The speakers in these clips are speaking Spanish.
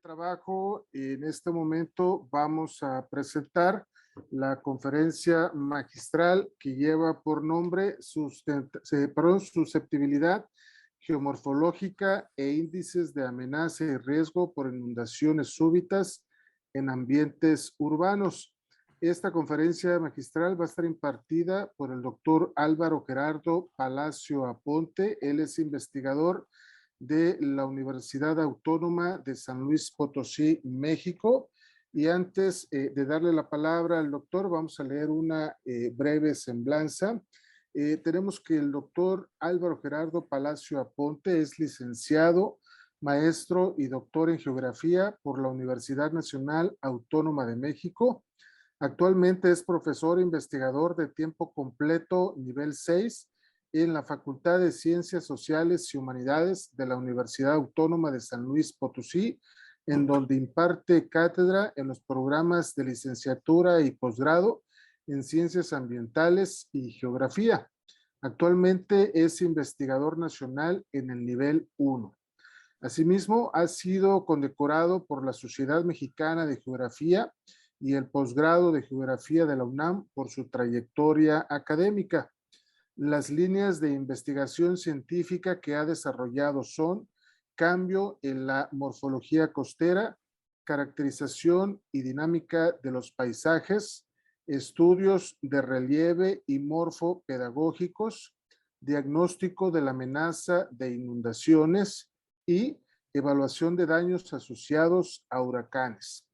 trabajo. En este momento vamos a presentar la conferencia magistral que lleva por nombre Susceptibilidad geomorfológica e índices de amenaza y riesgo por inundaciones súbitas en ambientes urbanos. Esta conferencia magistral va a estar impartida por el doctor Álvaro Gerardo Palacio Aponte. Él es investigador de la Universidad Autónoma de San Luis Potosí, México. Y antes de darle la palabra al doctor, vamos a leer una breve semblanza. Tenemos que el doctor Álvaro Gerardo Palacio Aponte es licenciado, maestro y doctor en geografía por la Universidad Nacional Autónoma de México. Actualmente es profesor e investigador de tiempo completo nivel 6 en la Facultad de Ciencias Sociales y Humanidades de la Universidad Autónoma de San Luis Potosí, en donde imparte cátedra en los programas de licenciatura y posgrado en Ciencias Ambientales y Geografía. Actualmente es investigador nacional en el nivel 1. Asimismo, ha sido condecorado por la Sociedad Mexicana de Geografía y el posgrado de Geografía de la UNAM por su trayectoria académica. Las líneas de investigación científica que ha desarrollado son cambio en la morfología costera, caracterización y dinámica de los paisajes, estudios de relieve y morfopedagógicos, diagnóstico de la amenaza de inundaciones y evaluación de daños asociados a huracanes.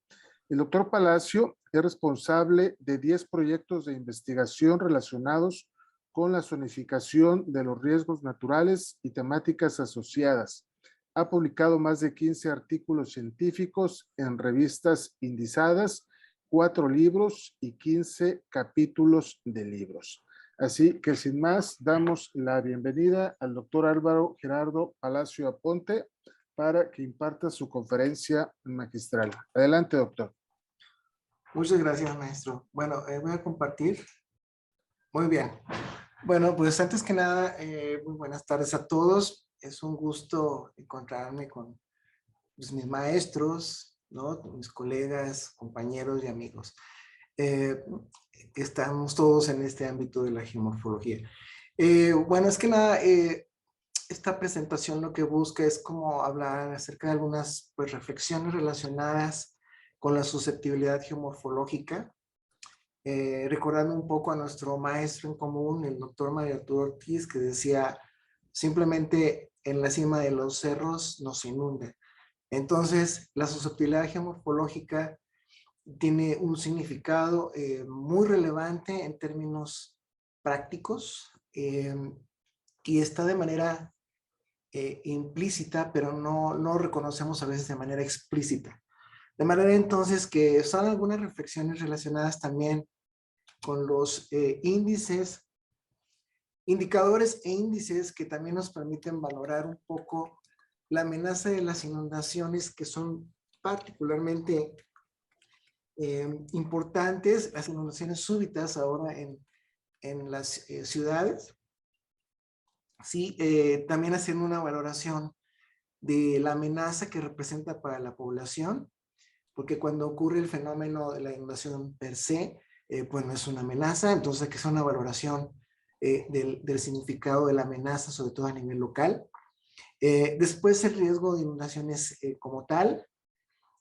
El doctor Palacio es responsable de 10 proyectos de investigación relacionados con la zonificación de los riesgos naturales y temáticas asociadas. Ha publicado más de 15 artículos científicos en revistas indizadas, 4 libros y 15 capítulos de libros. Así que sin más, damos la bienvenida al doctor Álvaro Gerardo Palacio Aponte para que imparta su conferencia magistral. Adelante, doctor. Muchas gracias, maestro. Bueno, voy a compartir. Muy bien. Bueno, pues antes que nada, muy buenas tardes a todos. Es un gusto encontrarme con pues, mis maestros, ¿no? Mis colegas, compañeros y amigos. Estamos todos en este ámbito de la geomorfología. Bueno, es que nada, esta presentación lo que busca es como hablar acerca de algunas pues, reflexiones relacionadas con la susceptibilidad geomorfológica, recordando un poco a nuestro maestro en común, el doctor Mario Arturo Ortiz, que decía, simplemente en la cima de los cerros nos inunda. Entonces, la susceptibilidad geomorfológica tiene un significado muy relevante en términos prácticos y está de manera implícita, pero no reconocemos a veces de manera explícita. De manera entonces que son algunas reflexiones relacionadas también con los índices, indicadores e índices que también nos permiten valorar un poco la amenaza de las inundaciones que son particularmente importantes, las inundaciones súbitas ahora en las ciudades. Sí, también haciendo una valoración de la amenaza que representa para la población, porque cuando ocurre el fenómeno de la inundación per se, pues no es una amenaza, entonces hay que hacer una valoración del significado de la amenaza, sobre todo a nivel local. Después el riesgo de inundaciones como tal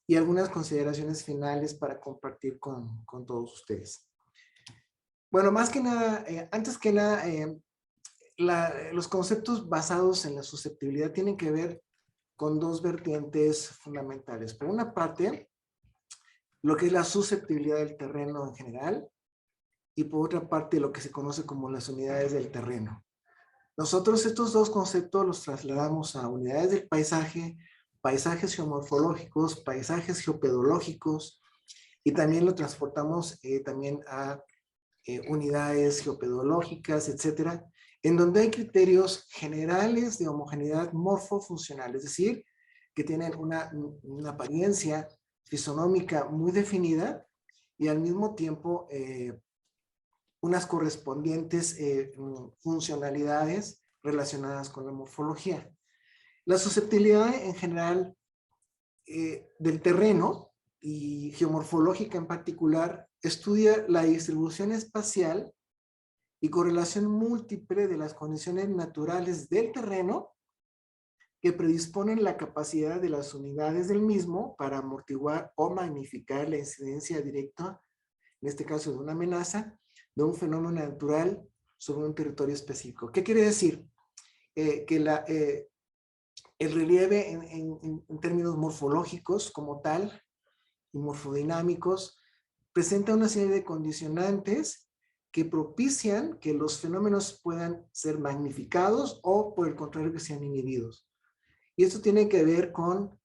y algunas consideraciones finales para compartir con todos ustedes. Bueno, más que nada, antes que nada, los conceptos basados en la susceptibilidad tienen que ver con dos vertientes fundamentales. Por una parte, lo que es la susceptibilidad del terreno en general, y por otra parte, lo que se conoce como las unidades del terreno. Nosotros estos dos conceptos los trasladamos a unidades del paisaje, paisajes geomorfológicos, paisajes geopedológicos, y también lo transportamos también a unidades geopedológicas, etcétera, en donde hay criterios generales de homogeneidad morfofuncional, es decir, que tienen una apariencia fisonómica muy definida y al mismo tiempo unas correspondientes funcionalidades relacionadas con la morfología. La susceptibilidad en general del terreno y geomorfológica en particular, estudia la distribución espacial y correlación múltiple de las condiciones naturales del terreno que predisponen la capacidad de las unidades del mismo para amortiguar o magnificar la incidencia directa, en este caso de una amenaza, de un fenómeno natural sobre un territorio específico. ¿Qué quiere decir? Que el relieve en términos morfológicos como tal y morfodinámicos presenta una serie de condicionantes que propician que los fenómenos puedan ser magnificados o por el contrario que sean inhibidos. Y esto tiene que ver con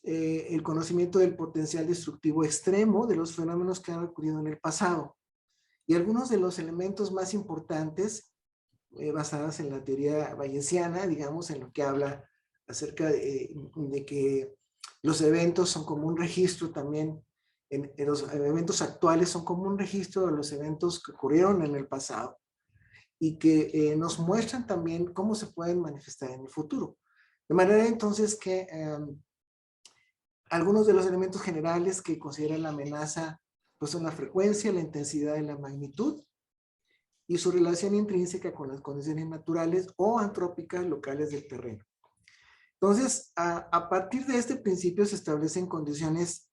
el conocimiento del potencial destructivo extremo de los fenómenos que han ocurrido en el pasado. Y algunos de los elementos más importantes, basadas en la teoría bayesiana, digamos, en lo que habla acerca de que los eventos son como un registro también, en los eventos actuales son como un registro de los eventos que ocurrieron en el pasado y que nos muestran también cómo se pueden manifestar en el futuro. De manera entonces que algunos de los elementos generales que considera la amenaza pues son la frecuencia, la intensidad y la magnitud y su relación intrínseca con las condiciones naturales o antrópicas locales del terreno. Entonces, a partir de este principio se establecen condiciones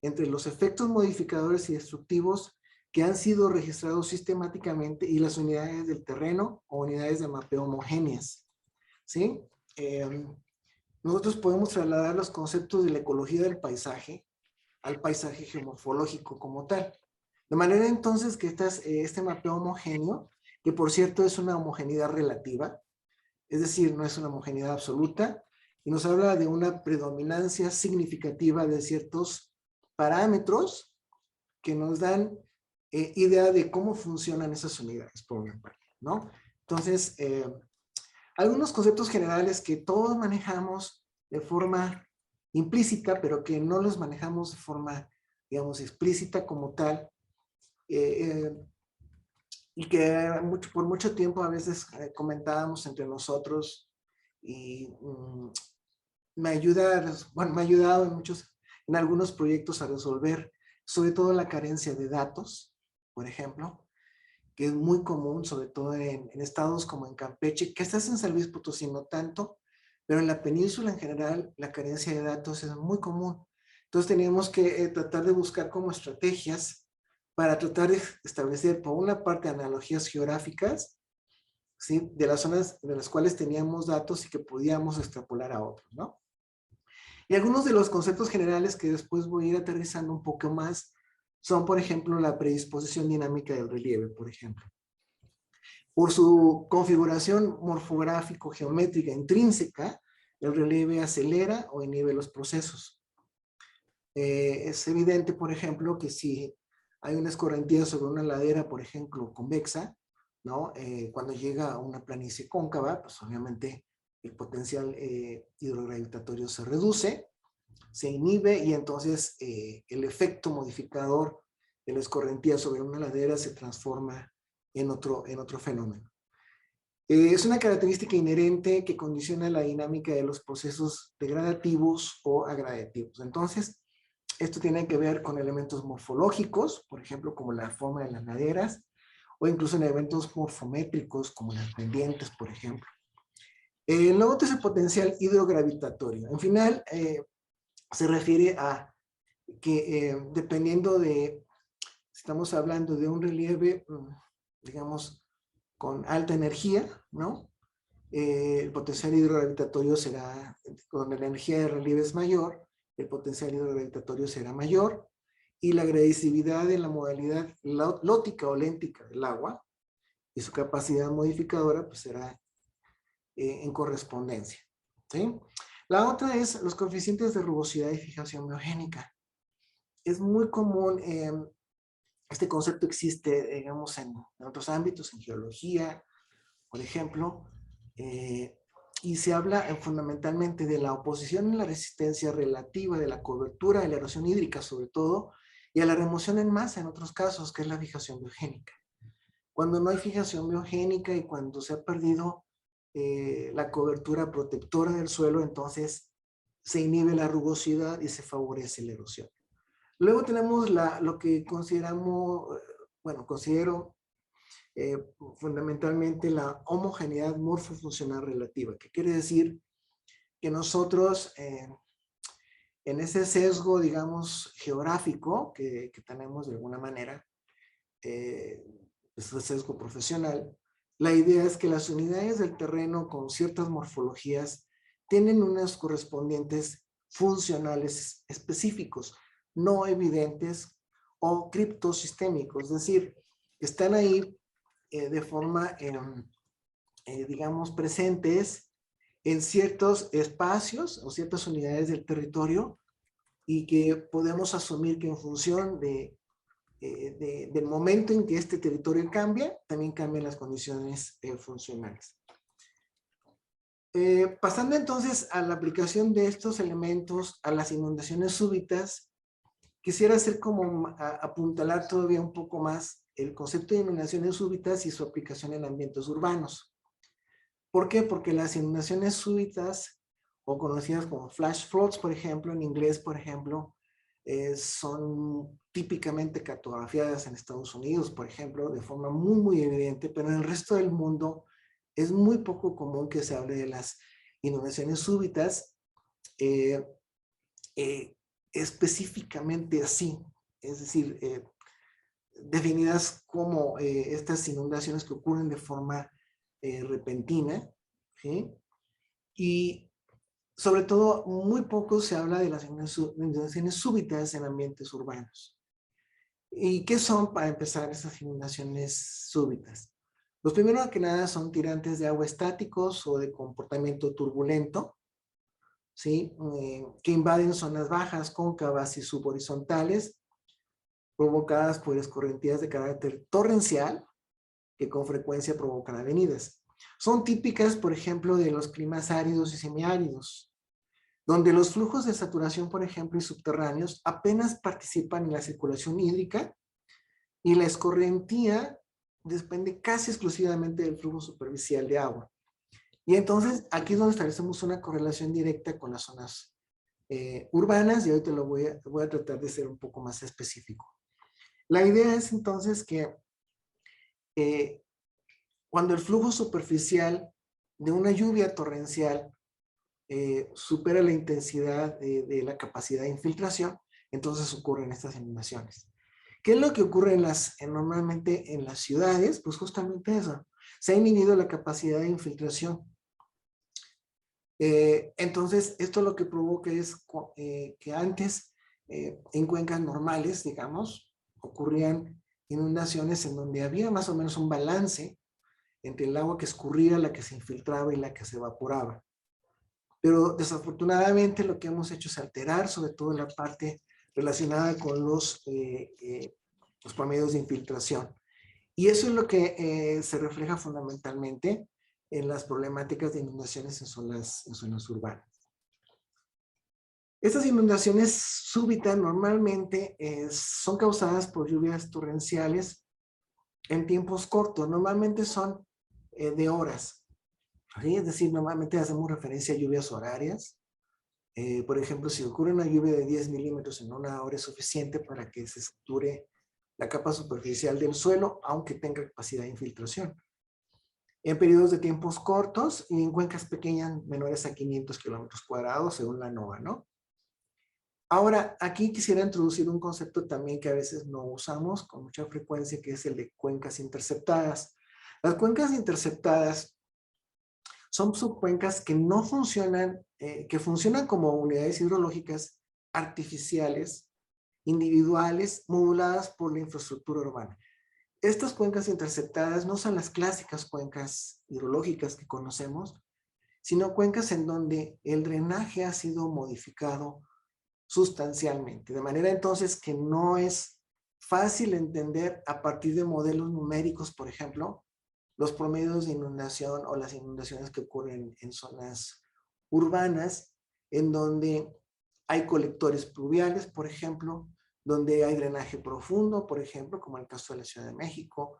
entre los efectos modificadores y destructivos que han sido registrados sistemáticamente y las unidades del terreno o unidades de mapeo homogéneas. ¿Sí? Nosotros podemos trasladar los conceptos de la ecología del paisaje al paisaje geomorfológico como tal. De manera entonces que este mapeo homogéneo, que por cierto es una homogeneidad relativa, es decir, no es una homogeneidad absoluta, y nos habla de una predominancia significativa de ciertos parámetros que nos dan idea de cómo funcionan esas unidades, por una parte, ¿no? Entonces, algunos conceptos generales que todos manejamos de forma implícita, pero que no los manejamos de forma, digamos, explícita como tal, y que por mucho tiempo a veces comentábamos entre nosotros y me ha ayudado en algunos proyectos a resolver, sobre todo la carencia de datos, por ejemplo, que es muy común, sobre todo en estados como en Campeche, que estás en San Luis Potosí no tanto, pero en la península en general la carencia de datos es muy común. Entonces tenemos que tratar de buscar como estrategias para tratar de establecer, por una parte, analogías geográficas, ¿sí? De las zonas de las cuales teníamos datos y que podíamos extrapolar a otros, ¿no? Y algunos de los conceptos generales que después voy a ir aterrizando un poco más son, por ejemplo, la predisposición dinámica del relieve, por ejemplo. Por su configuración morfográfico-geométrica intrínseca, el relieve acelera o inhibe los procesos. Es evidente, por ejemplo, que si hay una escorrentía sobre una ladera, por ejemplo, convexa, ¿no? Cuando llega a una planicie cóncava, pues obviamente el potencial hidrogravitatorio se reduce, se inhibe y entonces el efecto modificador de la escorrentía sobre una ladera se transforma en otro fenómeno. Es una característica inherente que condiciona la dinámica de los procesos degradativos o agradativos. Entonces, esto tiene que ver con elementos morfológicos, por ejemplo, como la forma de las laderas, o incluso en eventos morfométricos, como las pendientes, por ejemplo. Luego es el potencial hidrogravitatorio. En final, se refiere a que dependiendo de, si estamos hablando de un relieve, digamos, con alta energía, ¿no? El potencial hidrogravitatorio será, cuando la energía de relieve es mayor, el potencial hidrogravitatorio será mayor, y la agresividad de la modalidad lótica o léntica del agua y su capacidad modificadora pues será en correspondencia, ¿sí? La otra es los coeficientes de rugosidad y fijación biogénica. Es muy común, este concepto existe, digamos, en otros ámbitos, en geología, por ejemplo, y se habla fundamentalmente de la oposición y la resistencia relativa de la cobertura de la erosión hídrica, sobre todo, y a la remoción en masa en otros casos, que es la fijación biogénica. Cuando no hay fijación biogénica y cuando se ha perdido la cobertura protectora del suelo, entonces se inhibe la rugosidad y se favorece la erosión. Luego tenemos lo que consideramos, bueno, considero fundamentalmente la homogeneidad morfofuncional relativa, que quiere decir que nosotros en ese sesgo, digamos, geográfico que tenemos de alguna manera, ese sesgo profesional, la idea es que las unidades del terreno con ciertas morfologías tienen unos correspondientes funcionales específicos, no evidentes o criptosistémicos, es decir, están ahí de forma, digamos, presentes en ciertos espacios o ciertas unidades del territorio y que podemos asumir que en función del momento en que este territorio cambia, también cambian las condiciones funcionales. Pasando entonces a la aplicación de estos elementos a las inundaciones súbitas, quisiera hacer como apuntalar todavía un poco más el concepto de inundaciones súbitas y su aplicación en ambientes urbanos. ¿Por qué? Porque las inundaciones súbitas, o conocidas como flash floods, por ejemplo, en inglés, por ejemplo, son típicamente cartografiadas en Estados Unidos, por ejemplo, de forma muy, muy evidente, pero en el resto del mundo es muy poco común que se hable de las inundaciones súbitas específicamente así, es decir, definidas como estas inundaciones que ocurren de forma repentina, ¿sí? Y sobre todo, muy poco se habla de las inundaciones súbitas en ambientes urbanos. ¿Y qué son, para empezar, esas inundaciones súbitas? Los primeros que nada son tirantes de agua estáticos o de comportamiento turbulento, ¿sí? Que invaden zonas bajas, cóncavas y subhorizontales, provocadas por escorrentías de carácter torrencial, que con frecuencia provocan avenidas. Son típicas, por ejemplo, de los climas áridos y semiáridos, donde los flujos de saturación, por ejemplo, y subterráneos apenas participan en la circulación hídrica y la escorrentía depende casi exclusivamente del flujo superficial de agua. Y entonces aquí es donde establecemos una correlación directa con las zonas urbanas, y ahorita voy a tratar de ser un poco más específico. La idea es entonces que cuando el flujo superficial de una lluvia torrencial supera la intensidad de la capacidad de infiltración, entonces ocurren estas inundaciones. ¿Qué es lo que ocurre normalmente en las ciudades? Pues justamente eso. Se ha inhibido la capacidad de infiltración. Entonces, esto lo que provoca es que antes, en cuencas normales, digamos, ocurrían inundaciones en donde había más o menos un balance entre el agua que escurría, la que se infiltraba y la que se evaporaba. Pero desafortunadamente lo que hemos hecho es alterar sobre todo la parte relacionada con los promedios de infiltración. Y eso es lo que se refleja fundamentalmente en las problemáticas de inundaciones en zonas urbanas. Estas inundaciones súbitas normalmente son causadas por lluvias torrenciales en tiempos cortos, normalmente son de horas. ¿Sí? Es decir, normalmente hacemos referencia a lluvias horarias. Por ejemplo, si ocurre una lluvia de 10 milímetros en una hora es suficiente para que se sature la capa superficial del suelo, aunque tenga capacidad de infiltración. En periodos de tiempos cortos y en cuencas pequeñas menores a 500 kilómetros cuadrados, según la NOAA, ¿no? Ahora, aquí quisiera introducir un concepto también que a veces no usamos con mucha frecuencia, que es el de cuencas interceptadas. Las cuencas interceptadas son subcuencas que no funcionan, que funcionan como unidades hidrológicas artificiales, individuales, moduladas por la infraestructura urbana. Estas cuencas interceptadas no son las clásicas cuencas hidrológicas que conocemos, sino cuencas en donde el drenaje ha sido modificado sustancialmente, de manera entonces que no es fácil entender a partir de modelos numéricos, por ejemplo, los promedios de inundación o las inundaciones que ocurren en zonas urbanas, en donde hay colectores pluviales, por ejemplo, donde hay drenaje profundo, por ejemplo, como el caso de la Ciudad de México,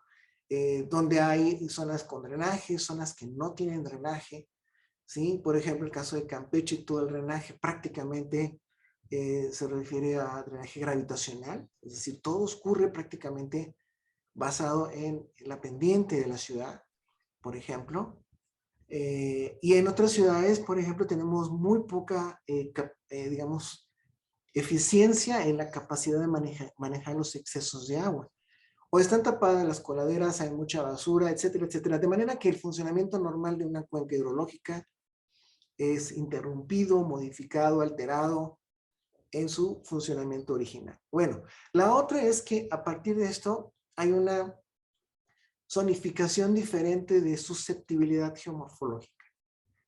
donde hay zonas con drenaje, zonas que no tienen drenaje, ¿sí? Por ejemplo, el caso de Campeche, todo el drenaje prácticamente se refiere a drenaje gravitacional, es decir, todo ocurre prácticamente basado en la pendiente de la ciudad, por ejemplo. Y en otras ciudades, por ejemplo, tenemos muy poca, digamos, eficiencia en la capacidad de manejar los excesos de agua. O están tapadas las coladeras, hay mucha basura, etcétera, etcétera. De manera que el funcionamiento normal de una cuenca hidrológica es interrumpido, modificado, alterado en su funcionamiento original. Bueno, la otra es que a partir de esto hay una zonificación diferente de susceptibilidad geomorfológica.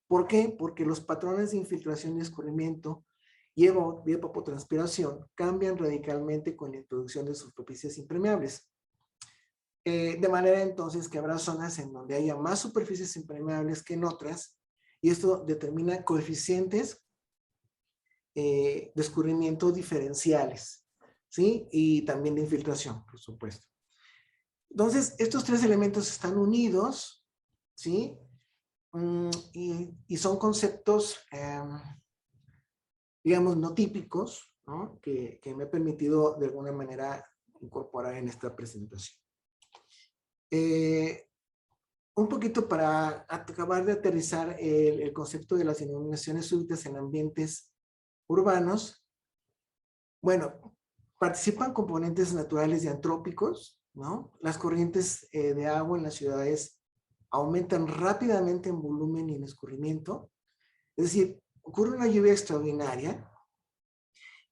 ¿Por qué? Porque los patrones de infiltración y escurrimiento y evapotranspiración cambian radicalmente con la introducción de superficies impermeables. De manera entonces que habrá zonas en donde haya más superficies impermeables que en otras, y esto determina coeficientes de escurrimiento diferenciales, ¿sí? Y también de infiltración, por supuesto. Entonces, estos tres elementos están unidos, ¿sí? Y son conceptos, digamos, no típicos, ¿no? Que me he permitido de alguna manera incorporar en esta presentación. Un poquito para acabar de aterrizar el concepto de las inundaciones súbitas en ambientes urbanos. Bueno, participan componentes naturales y antrópicos, ¿no? Las corrientes de agua en las ciudades aumentan rápidamente en volumen y en escurrimiento. Es decir, ocurre una lluvia extraordinaria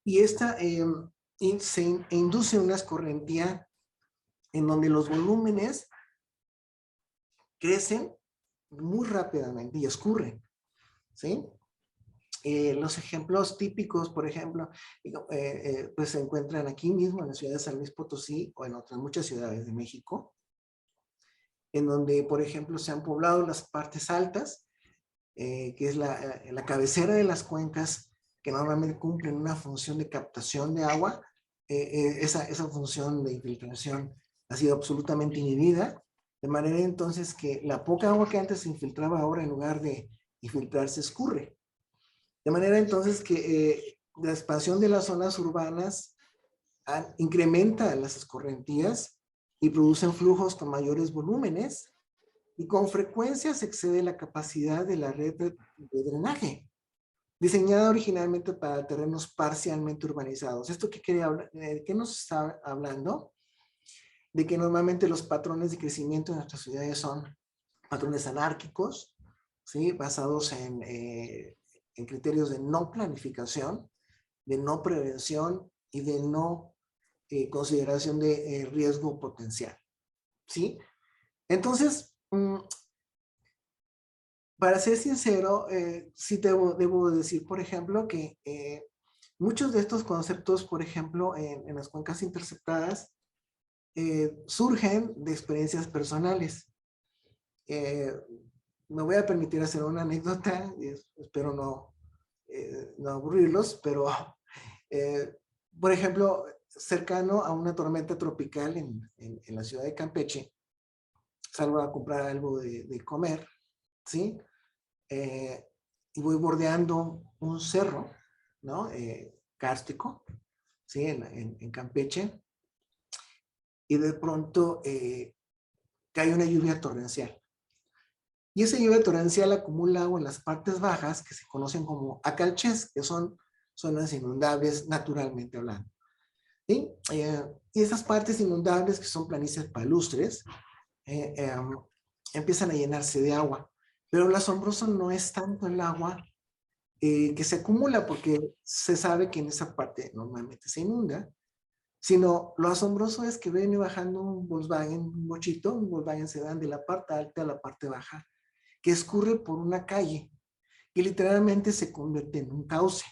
y esta se induce una escorrentía en donde los volúmenes crecen muy rápidamente y escurren, ¿sí? Los ejemplos típicos, por ejemplo, pues se encuentran aquí mismo en la ciudad de San Luis Potosí o en otras muchas ciudades de México, en donde, por ejemplo, se han poblado las partes altas, que es la cabecera de las cuencas, que normalmente cumplen una función de captación de agua. Esa función de infiltración ha sido absolutamente inhibida, de manera entonces que la poca agua que antes se infiltraba ahora, en lugar de infiltrarse, escurre. De manera entonces que la expansión de las zonas urbanas incrementa las escorrentías y producen flujos con mayores volúmenes, y con frecuencia se excede la capacidad de la red de drenaje, diseñada originalmente para terrenos parcialmente urbanizados. ¿Esto qué quiere hablar? ¿Qué nos está hablando? De que normalmente los patrones de crecimiento en nuestras ciudades son patrones anárquicos, ¿sí? Basados en criterios de no planificación, de no prevención y de no consideración de riesgo potencial, ¿sí? Entonces, para ser sincero, sí debo decir, por ejemplo, que muchos de estos conceptos, por ejemplo, en las cuencas interceptadas, surgen de experiencias personales. Me voy a permitir hacer una anécdota, y espero no aburrirlos, pero, por ejemplo, cercano a una tormenta tropical en la ciudad de Campeche, salgo a comprar algo de comer, ¿sí? Y voy bordeando un cerro, ¿no? Kárstico, ¿sí? En Campeche, y de pronto cae una lluvia torrencial. Y esa lluvia torrencial acumula agua en las partes bajas, que se conocen como acalches, que son zonas inundables naturalmente hablando. ¿Sí? Y esas partes inundables, que son planicies palustres, empiezan a llenarse de agua. Pero lo asombroso no es tanto el agua que se acumula, porque se sabe que en esa parte normalmente se inunda, sino lo asombroso es que viene bajando un Volkswagen, un bochito, un Volkswagen sedán, de la parte alta a la parte baja, que escurre por una calle, que literalmente se convierte en un cauce,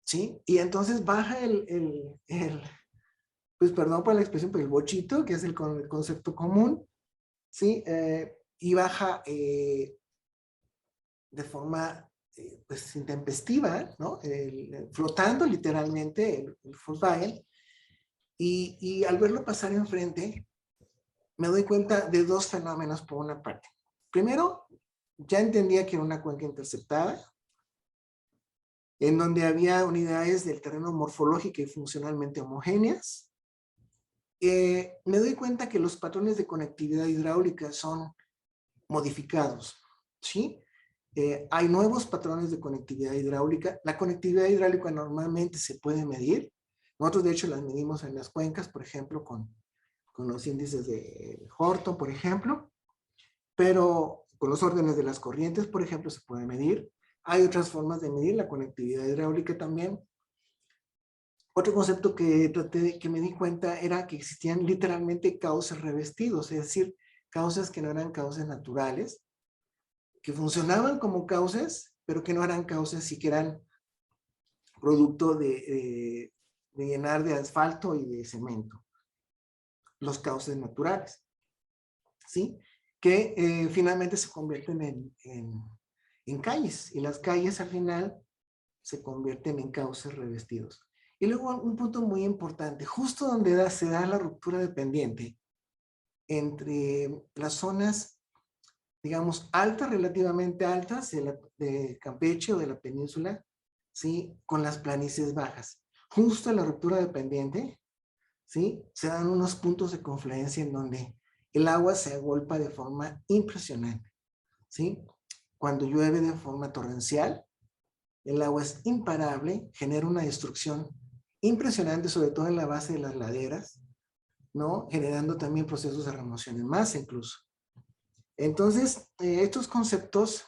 ¿sí? Y entonces baja pues perdón por la expresión, pero el bochito, que es el concepto común, ¿sí? Y baja de forma pues intempestiva, ¿no? Flotando literalmente el Volkswagen, y al verlo pasar enfrente, me doy cuenta de dos fenómenos por una parte. Primero, ya entendía que era una cuenca interceptada, en donde había unidades del terreno morfológica y funcionalmente homogéneas. Me doy cuenta que los patrones de conectividad hidráulica son modificados, ¿sí? Hay nuevos patrones de conectividad hidráulica. La conectividad hidráulica normalmente se puede medir. Nosotros, de hecho, las medimos en las cuencas, por ejemplo, con los índices de Horton, por ejemplo, pero con los órdenes de las corrientes, por ejemplo, se puede medir. Hay otras formas de medir la conectividad hidráulica también. Otro concepto que me di cuenta era que existían literalmente cauces revestidos, es decir, cauces que no eran cauces naturales, que funcionaban como cauces, pero que no eran cauces y que eran producto de llenar de asfalto y de cemento. Los cauces naturales, ¿sí? Que finalmente se convierten en calles, y las calles al final se convierten en cauces revestidos. Y luego un punto muy importante, justo donde se da la ruptura de pendiente entre las zonas, digamos, altas, relativamente altas de Campeche o de la península, ¿sí? Con las planicies bajas. Justo en la ruptura de pendiente, ¿sí? Se dan unos puntos de confluencia en donde el agua se agolpa de forma impresionante, ¿sí? Cuando llueve de forma torrencial, el agua es imparable, genera una destrucción impresionante, sobre todo en la base de las laderas, ¿no? Generando también procesos de remoción en masa incluso. Entonces, estos conceptos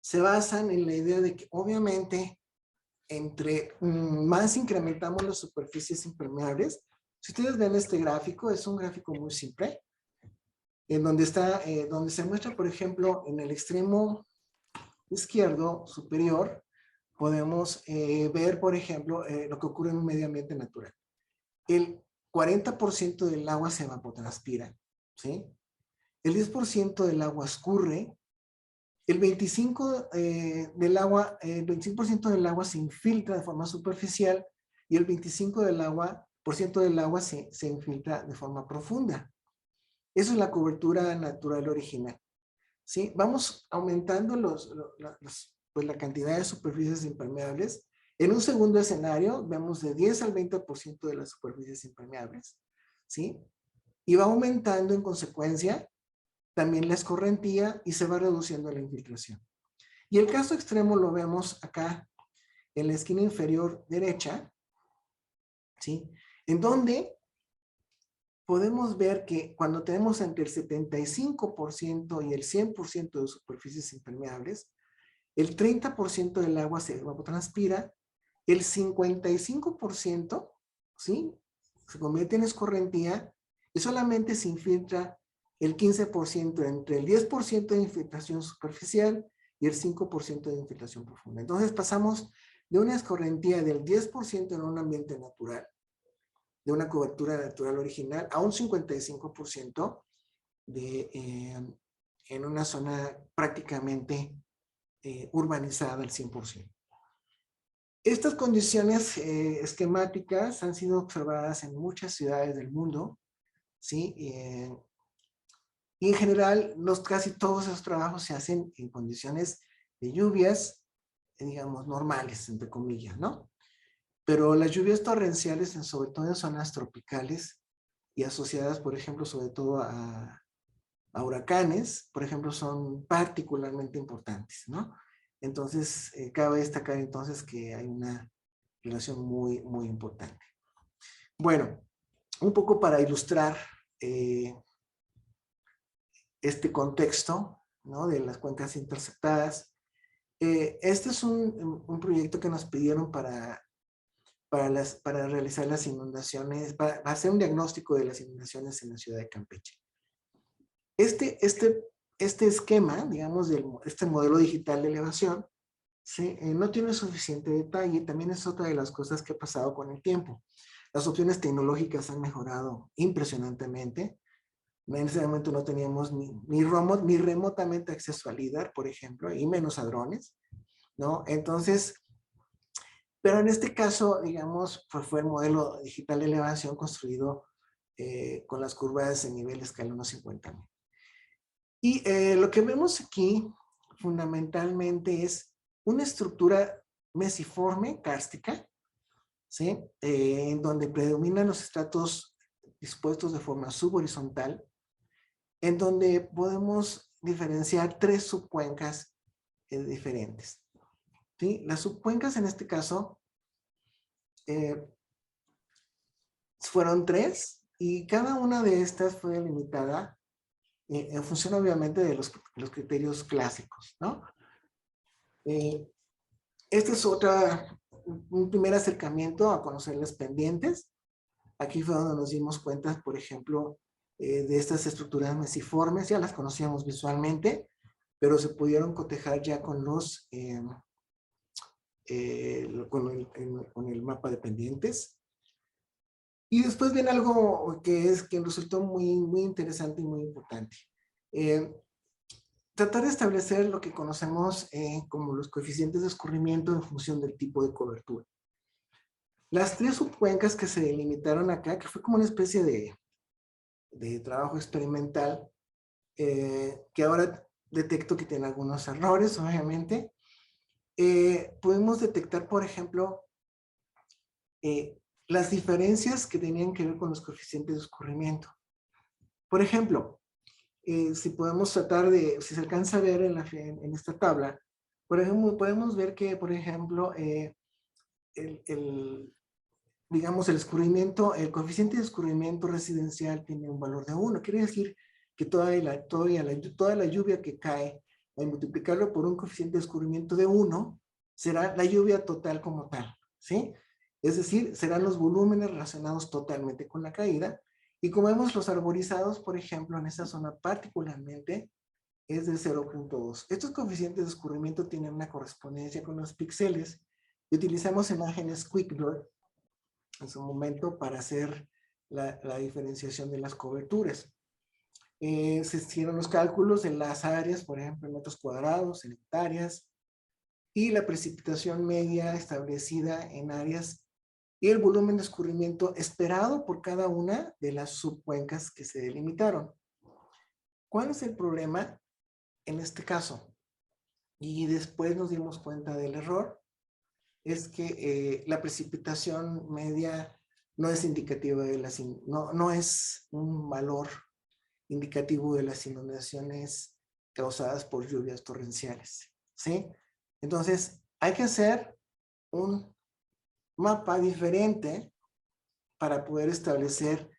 se basan en la idea de que obviamente entre más incrementamos las superficies impermeables, si ustedes ven este gráfico, es un gráfico muy simple, en donde donde se muestra, por ejemplo, en el extremo izquierdo superior, podemos ver, por ejemplo, lo que ocurre en un medio ambiente natural. El 40% del agua se evapotranspira, ¿sí? El 10% del agua escurre, el 25% del agua se infiltra de forma superficial y el 25% del agua se infiltra de forma profunda. Eso es la cobertura natural original, ¿sí? Vamos aumentando pues la cantidad de superficies impermeables. En un segundo escenario, vemos de 10 al 20% de las superficies impermeables, ¿sí? Y va aumentando en consecuencia también la escorrentía y se va reduciendo la infiltración. Y el caso extremo lo vemos acá en la esquina inferior derecha, ¿sí? En donde podemos ver que cuando tenemos entre el 75% y el 100% de superficies impermeables, el 30% del agua se evapotranspira, el 55%, ¿sí? Se convierte en escorrentía y solamente se infiltra el 15%, entre el 10% de infiltración superficial y el 5% de infiltración profunda. Entonces pasamos de una escorrentía del 10% en un ambiente natural, de una cobertura natural original, a un 55% en una zona prácticamente urbanizada al 100%. Estas condiciones esquemáticas han sido observadas en muchas ciudades del mundo, ¿sí? Y en general, casi todos esos trabajos se hacen en condiciones de lluvias, digamos, normales, entre comillas, ¿no? Pero las lluvias torrenciales, sobre todo en zonas tropicales y asociadas, por ejemplo, sobre todo a huracanes, por ejemplo, son particularmente importantes, ¿no? Entonces, cabe destacar entonces que hay una relación muy, muy importante. Bueno, un poco para ilustrar este contexto, ¿no? De las cuencas interceptadas. Este es un proyecto que nos pidieron para realizar las inundaciones, para hacer un diagnóstico de las inundaciones en la ciudad de Campeche. Este esquema, digamos, este modelo digital de elevación, ¿sí? No tiene suficiente detalle. También es otra de las cosas que ha pasado con el tiempo. Las opciones tecnológicas han mejorado impresionantemente. En ese momento no teníamos ni remotamente acceso a LIDAR, por ejemplo, y menos a drones, ¿no? Entonces, pero en este caso, digamos, fue el modelo digital de elevación construido con las curvas en nivel escalón 50.000. Y lo que vemos aquí fundamentalmente es una estructura mesiforme, kárstica, ¿sí? En donde predominan los estratos dispuestos de forma subhorizontal, en donde podemos diferenciar tres subcuencas diferentes. ¿Sí? Las subcuencas en este caso fueron tres y cada una de estas fue limitada en función obviamente de los criterios clásicos, ¿no? Este es un primer acercamiento a conocer las pendientes. Aquí fue donde nos dimos cuenta, por ejemplo, de estas estructuras mesiformes, ya las conocíamos visualmente, pero se pudieron cotejar ya con con el mapa de pendientes. Y después viene algo que resultó muy interesante y muy importante. Tratar de establecer lo que conocemos como los coeficientes de escurrimiento en función del tipo de cobertura. Las tres subcuencas que se delimitaron acá, que fue como una especie de trabajo experimental, que ahora detecto que tiene algunos errores, obviamente. Podemos detectar, por ejemplo, las diferencias que tenían que ver con los coeficientes de escurrimiento. Por ejemplo, si podemos tratar si se alcanza a ver en esta tabla, por ejemplo, podemos ver que, por ejemplo, digamos, el coeficiente de escurrimiento residencial tiene un valor de 1. Quiere decir que toda la lluvia que cae, al multiplicarlo por un coeficiente de escurrimiento de 1, será la lluvia total como tal, ¿sí? Es decir, serán los volúmenes relacionados totalmente con la caída. Y como vemos, los arborizados, por ejemplo, en esta zona particularmente, es de 0.2. Estos coeficientes de escurrimiento tienen una correspondencia con los píxeles. Y utilizamos imágenes QuickBird en su momento para hacer la diferenciación de las coberturas. Se hicieron los cálculos de las áreas, por ejemplo, en metros cuadrados, en hectáreas, y la precipitación media establecida en áreas y el volumen de escurrimiento esperado por cada una de las subcuencas que se delimitaron. ¿Cuál es el problema en este caso? Y después nos dimos cuenta del error, es que la precipitación media no es indicativa de no es un valor indicativo de las inundaciones causadas por lluvias torrenciales, ¿sí? Entonces, hay que hacer un mapa diferente para poder establecer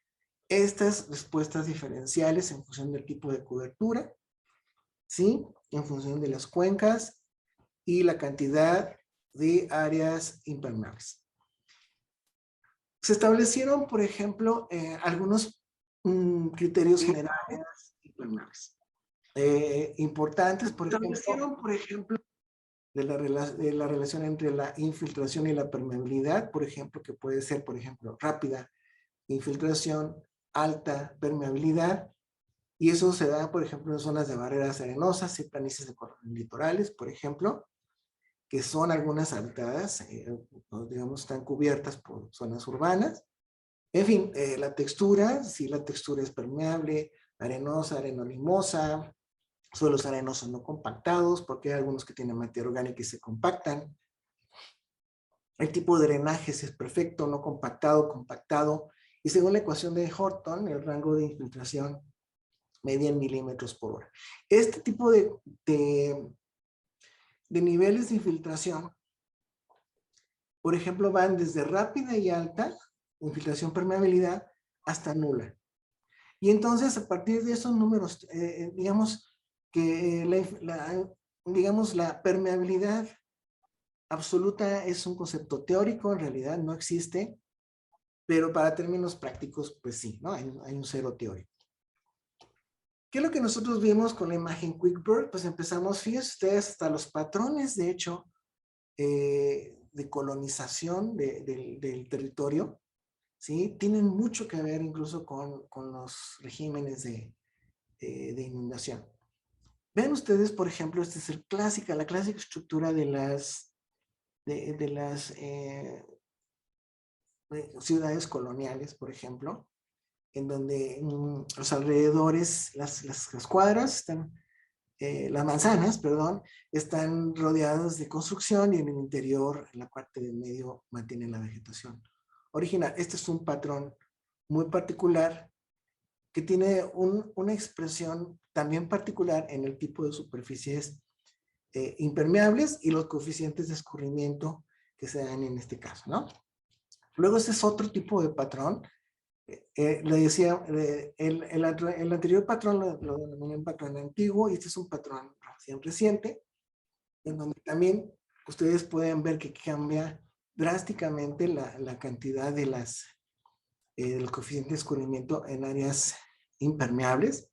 estas respuestas diferenciales en función del tipo de cobertura, ¿sí? En función de las cuencas y la cantidad de áreas impermeables. Se establecieron, por ejemplo, algunos criterios generales impermeables. Importantes, por ejemplo, de la relación entre la infiltración y la permeabilidad, por ejemplo, que puede ser, por ejemplo, rápida infiltración, alta permeabilidad, y eso se da, por ejemplo, en zonas de barreras arenosas y planicies de litorales, por ejemplo, que son algunas habitadas, digamos, están cubiertas por zonas urbanas. En fin, la textura, si la textura es permeable, arenosa, arenolimosa, suelos arenosos no compactados, porque hay algunos que tienen materia orgánica y se compactan. El tipo de drenaje si es perfecto, no compactado, compactado. Y según la ecuación de Horton, el rango de infiltración media en milímetros por hora. Este tipo de niveles de infiltración, por ejemplo, van desde rápida y alta, infiltración permeabilidad, hasta nula. Y entonces, a partir de esos números, digamos que la permeabilidad absoluta es un concepto teórico, en realidad no existe, pero para términos prácticos, pues sí, ¿no? Hay un cero teórico. ¿Qué es lo que nosotros vimos con la imagen QuickBird? Pues empezamos, fíjense ustedes, hasta los patrones, de hecho, de colonización del territorio, ¿sí? Tienen mucho que ver incluso con los regímenes de inundación. Ven ustedes, por ejemplo, esta es la clásica estructura de las ciudades coloniales, por ejemplo, en donde los alrededores, las cuadras están, las manzanas, perdón, están rodeadas de construcción y en el interior, en la parte del medio, mantienen la vegetación original. Este es un patrón muy particular que tiene una expresión también particular en el tipo de superficies impermeables y los coeficientes de escurrimiento que se dan en este caso, ¿no? Luego ese es otro tipo de patrón. Le decía, el anterior patrón lo denominé un patrón antiguo y este es un patrón reciente, en donde también ustedes pueden ver que cambia drásticamente la cantidad de los coeficientes de escurrimiento en áreas impermeables,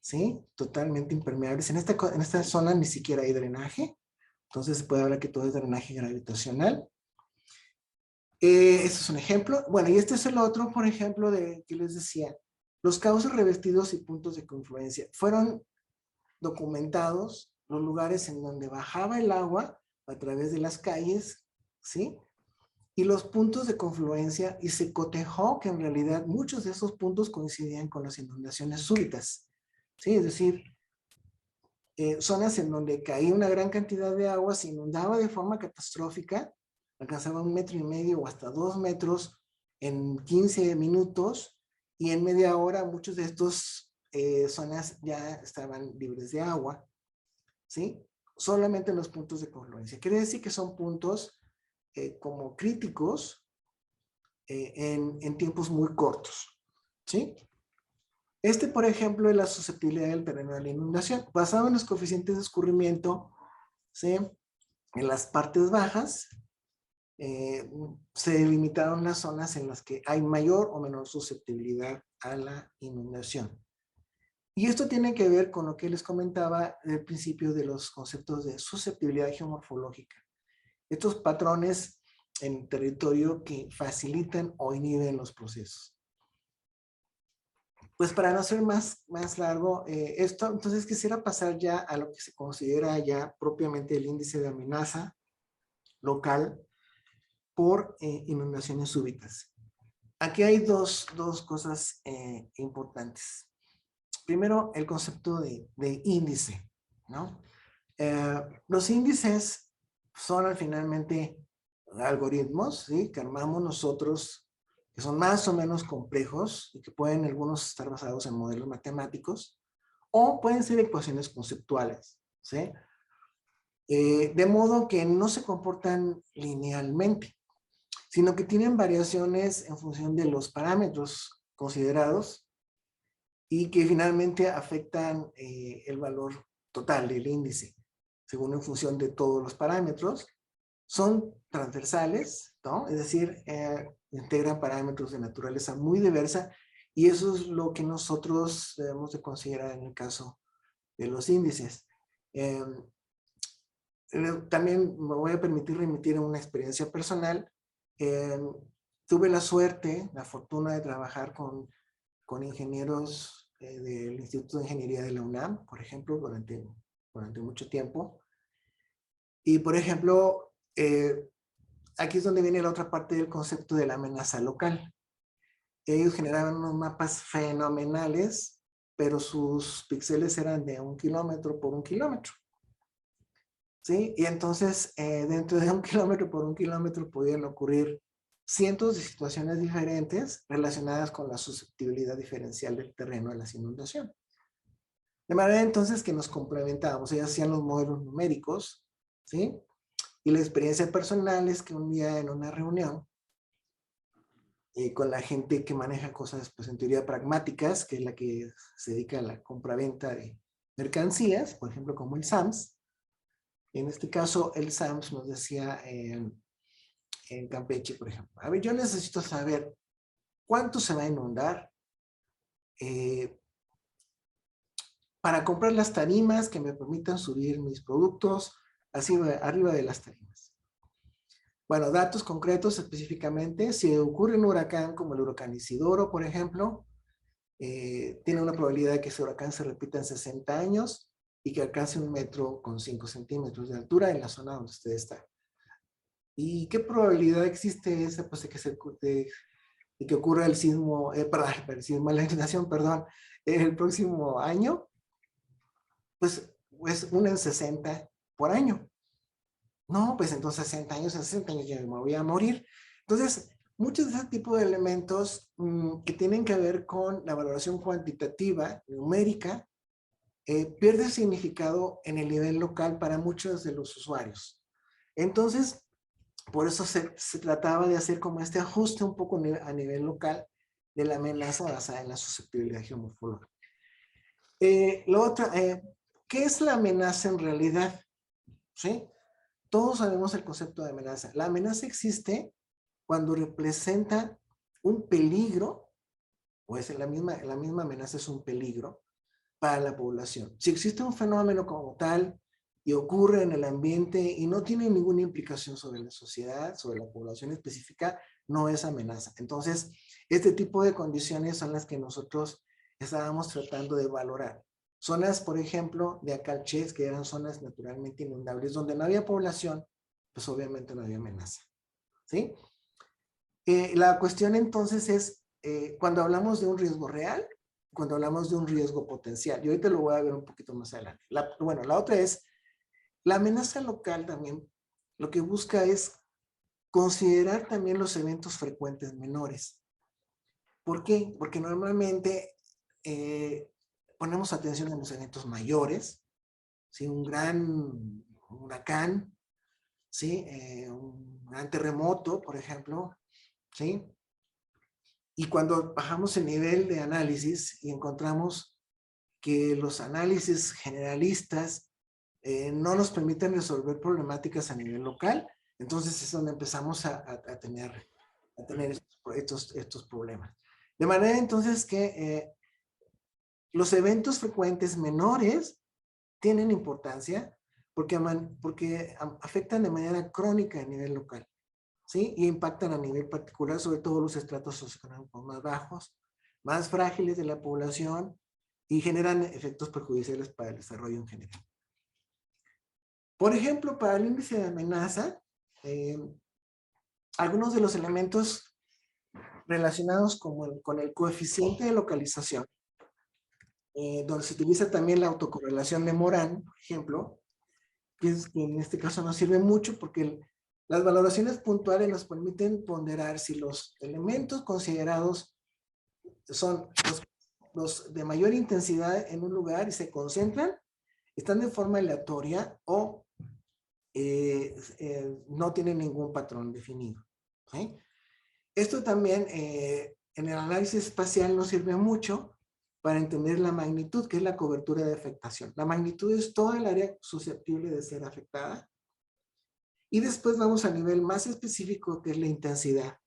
¿sí? Totalmente impermeables. En esta zona ni siquiera hay drenaje, entonces se puede hablar que todo es drenaje gravitacional. Este es un ejemplo. Bueno, y este es el otro, por ejemplo, que les decía. Los cauces revestidos y puntos de confluencia. Fueron documentados los lugares en donde bajaba el agua a través de las calles, ¿sí? Y los puntos de confluencia, y se cotejó que en realidad muchos de esos puntos coincidían con las inundaciones súbitas, ¿sí? Es decir, zonas en donde caía una gran cantidad de agua, se inundaba de forma catastrófica, alcanzaba 1,5 metros o hasta 2 metros en 15 minutos, y en media hora muchos de estos zonas ya estaban libres de agua, ¿sí? Solamente en los puntos de confluencia. Quiere decir que son puntos como críticos en tiempos muy cortos, ¿sí? Este, por ejemplo, es la susceptibilidad del terreno a la inundación. Basado en los coeficientes de escurrimiento, ¿sí? En las partes bajas, se delimitaron las zonas en las que hay mayor o menor susceptibilidad a la inundación. Y esto tiene que ver con lo que les comentaba al principio de los conceptos de susceptibilidad geomorfológica. Estos patrones en territorio que facilitan o inhiben los procesos. Pues para no ser más largo esto, entonces quisiera pasar ya a lo que se considera ya propiamente el índice de amenaza local por inundaciones súbitas. Aquí hay dos cosas importantes. Primero, el concepto de índice, ¿no? Los índices son finalmente algoritmos, ¿sí? Que armamos nosotros, que son más o menos complejos y que pueden algunos estar basados en modelos matemáticos o pueden ser ecuaciones conceptuales, ¿sí? De modo que no se comportan linealmente, sino que tienen variaciones en función de los parámetros considerados y que finalmente afectan el valor total del índice, según en función de todos los parámetros. Son transversales, ¿no? Es decir, integran parámetros de naturaleza muy diversa y eso es lo que nosotros debemos de considerar en el caso de los índices. También me voy a permitir remitir a una experiencia personal. Tuve la suerte, la fortuna de trabajar con ingenieros del Instituto de Ingeniería de la UNAM, por ejemplo, durante mucho tiempo. Y, por ejemplo, aquí es donde viene la otra parte del concepto de la amenaza local. Ellos generaban unos mapas fenomenales, pero sus píxeles eran de 1 kilómetro por 1 kilómetro. ¿Sí? Y entonces, dentro de 1 kilómetro por 1 kilómetro podían ocurrir cientos de situaciones diferentes relacionadas con la susceptibilidad diferencial del terreno a las inundaciones. De manera entonces que nos complementábamos. Ellos hacían los modelos numéricos, ¿sí? Y la experiencia personal es que un día en una reunión con la gente que maneja cosas, pues en teoría pragmáticas, que es la que se dedica a la compra-venta de mercancías, por ejemplo, como el SAMS. En este caso, el SAMS nos decía en Campeche, por ejemplo, a ver, yo necesito saber cuánto se va a inundar para comprar las tarimas que me permitan subir mis productos así arriba de las tarimas. Bueno, datos concretos específicamente, si ocurre un huracán como el huracán Isidoro, por ejemplo, tiene una probabilidad de que ese huracán se repita en 60 años y que alcance 1,5 metros de altura en la zona donde usted está. ¿Y qué probabilidad existe esa, pues, de de que ocurra el sismo, el sismo, la inundación, perdón, el próximo año, pues es una en 60 por año. No, pues entonces 60 años, en 60 años ya me voy a morir. Entonces, muchos de ese tipo de elementos que tienen que ver con la valoración cuantitativa, numérica, pierde significado en el nivel local para muchos de los usuarios. Entonces, por eso se trataba de hacer como este ajuste un poco a nivel local de la amenaza basada en la susceptibilidad geomorfológica. Lo otro, ¿qué es la amenaza en realidad? ¿Sí? Todos sabemos el concepto de amenaza. La amenaza existe cuando representa un peligro, o es la misma amenaza es un peligro para la población. Si existe un fenómeno como tal y ocurre en el ambiente y no tiene ninguna implicación sobre la sociedad, sobre la población específica, no es amenaza. Entonces, este tipo de condiciones son las que nosotros estábamos tratando de valorar. Zonas, por ejemplo, de Acalchés, que eran zonas naturalmente inundables, donde no había población, pues obviamente no había amenaza. ¿Sí? La cuestión entonces es, cuando hablamos de un riesgo real, cuando hablamos de un riesgo potencial, y ahorita lo voy a ver un poquito más adelante. Bueno, la otra es, la amenaza local también, lo que busca es considerar también los eventos frecuentes menores. ¿Por qué? Porque normalmente ponemos atención en los eventos mayores, ¿sí? Un gran huracán, ¿sí? Un gran terremoto, por ejemplo, ¿sí? Y cuando bajamos el nivel de análisis y encontramos que los análisis generalistas no nos permiten resolver problemáticas a nivel local, entonces es donde empezamos a tener estos problemas. De manera entonces que los eventos frecuentes menores tienen importancia porque afectan de manera crónica a nivel local, ¿sí? Y impactan a nivel particular, sobre todo los estratos socioeconómicos más bajos, más frágiles de la población y generan efectos perjudiciales para el desarrollo en general. Por ejemplo, para el índice de amenaza, algunos de los elementos relacionados con el coeficiente de localización, donde se utiliza también la autocorrelación de Morán, por ejemplo, que en este caso nos sirve mucho porque las valoraciones puntuales nos permiten ponderar si los elementos considerados son los de mayor intensidad en un lugar y se concentran, están de forma aleatoria o no tienen ningún patrón definido. ¿Sí? Esto también en el análisis espacial nos sirve mucho para entender la magnitud, que es la cobertura de afectación. La magnitud es toda el área susceptible de ser afectada. Y después vamos al nivel más específico, que es la intensidad.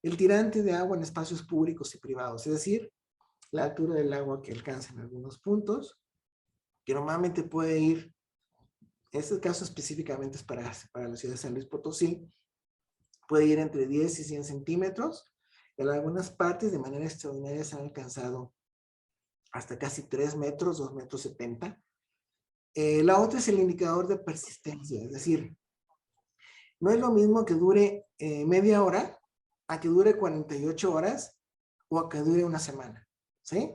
El tirante de agua en espacios públicos y privados, es decir, la altura del agua que alcanza en algunos puntos, que normalmente puede ir, este caso específicamente es para la ciudad de San Luis Potosí, puede ir entre 10 y 100 centímetros. En algunas partes, de manera extraordinaria, se han alcanzado hasta casi 3 metros, 2 metros 70. La otra es el indicador de persistencia, es decir, no es lo mismo que dure media hora a que dure 48 horas o a que dure una semana, ¿sí?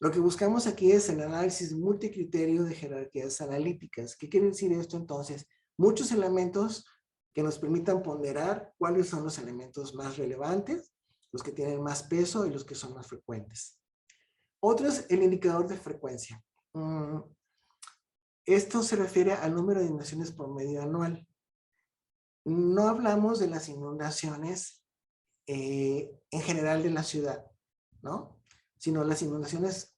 Lo que buscamos aquí es el análisis multicriterio de jerarquías analíticas. ¿Qué quiere decir esto entonces? Muchos elementos que nos permitan ponderar cuáles son los elementos más relevantes, los que tienen más peso y los que son más frecuentes. Otro es el indicador de frecuencia. Esto se refiere al número de inundaciones promedio anual. No hablamos de las inundaciones en general de la ciudad, ¿no? Sino las inundaciones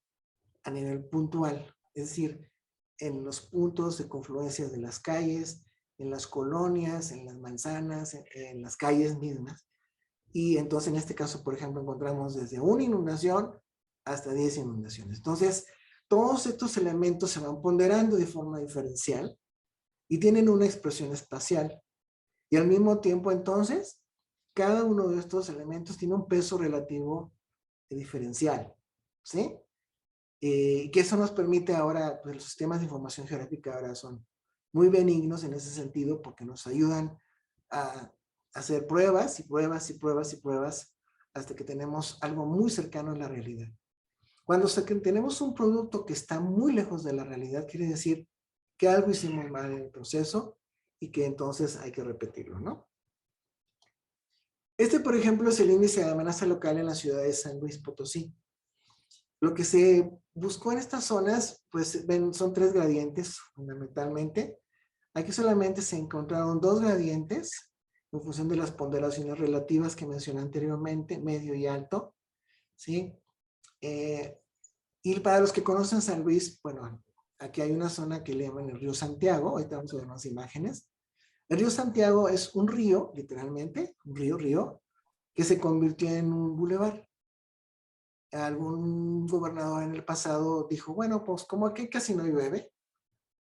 a nivel puntual, es decir, en los puntos de confluencia de las calles, en las colonias, en las manzanas, en las calles mismas. Y entonces en este caso, por ejemplo, encontramos desde una inundación hasta 10 inundaciones. Entonces, todos estos elementos se van ponderando de forma diferencial y tienen una expresión espacial. Y al mismo tiempo, entonces, cada uno de estos elementos tiene un peso relativo diferencial, ¿sí? Que eso nos permite ahora, pues los sistemas de información geográfica ahora son muy benignos en ese sentido porque nos ayudan a hacer pruebas y pruebas y pruebas y pruebas hasta que tenemos algo muy cercano a la realidad. Cuando tenemos un producto que está muy lejos de la realidad, quiere decir que algo hicimos mal en el proceso y que entonces hay que repetirlo, ¿no? Este, por ejemplo, es el índice de amenaza local en la ciudad de San Luis Potosí. Lo que se buscó en estas zonas, pues ven, son 3 gradientes fundamentalmente. Aquí solamente se encontraron 2 gradientes en función de las ponderaciones relativas que mencioné anteriormente, medio y alto, ¿sí? Y para los que conocen San Luis, bueno, aquí hay una zona que le llaman el río Santiago, ahorita vamos a ver unas imágenes. El río Santiago es un río, literalmente, un río, que se convirtió en un bulevar. Algún gobernador en el pasado dijo, bueno, pues como aquí casi no llueve,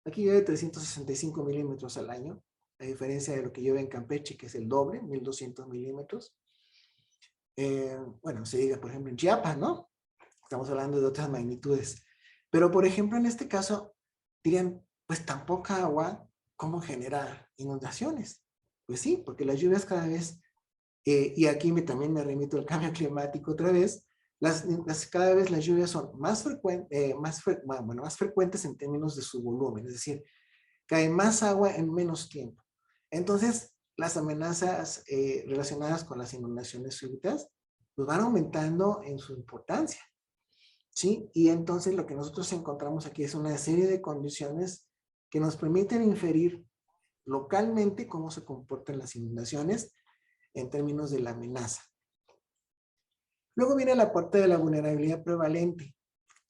aquí llueve 365 milímetros al año, a diferencia de lo que llueve en Campeche, que es el doble, 1200 milímetros. Bueno, se diga, por ejemplo, en Chiapas, ¿no? Estamos hablando de otras magnitudes. Pero, por ejemplo, en este caso, dirían, pues tan poca agua, ¿cómo genera inundaciones? Pues sí, porque las lluvias cada vez, y aquí también me remito al cambio climático otra vez, cada vez las lluvias son más frecuentes en términos de su volumen, es decir, cae más agua en menos tiempo. Entonces, las amenazas relacionadas con las inundaciones súbitas pues van aumentando en su importancia, ¿sí? Y entonces lo que nosotros encontramos aquí es una serie de condiciones que nos permiten inferir localmente cómo se comportan las inundaciones en términos de la amenaza. Luego viene la parte de la vulnerabilidad prevalente.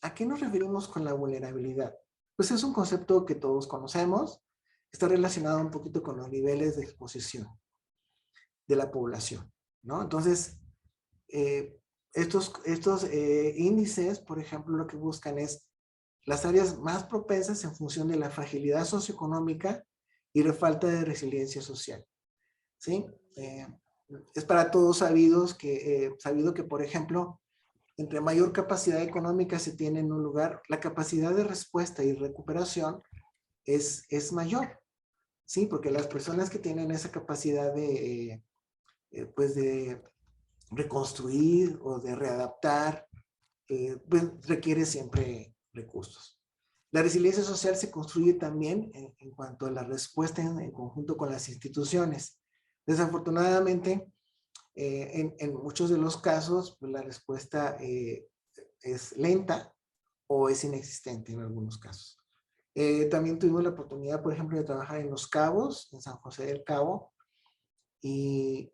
¿A qué nos referimos con la vulnerabilidad? Pues es un concepto que todos conocemos, está relacionado un poquito con los niveles de exposición de la población, ¿no? Entonces, estos índices, por ejemplo, lo que buscan es las áreas más propensas en función de la fragilidad socioeconómica y la falta de resiliencia social, ¿sí? Es para todos sabido que, por ejemplo, entre mayor capacidad económica se tiene en un lugar, la capacidad de respuesta y recuperación es mayor, ¿sí? Porque las personas que tienen esa capacidad pues de reconstruir o de readaptar, pues requiere siempre recursos. La resiliencia social se construye también en cuanto a la respuesta en conjunto con las instituciones. Desafortunadamente, en muchos de los casos, pues la respuesta es lenta o es inexistente en algunos casos. También tuvimos la oportunidad, por ejemplo, de trabajar en Los Cabos, en San José del Cabo, y,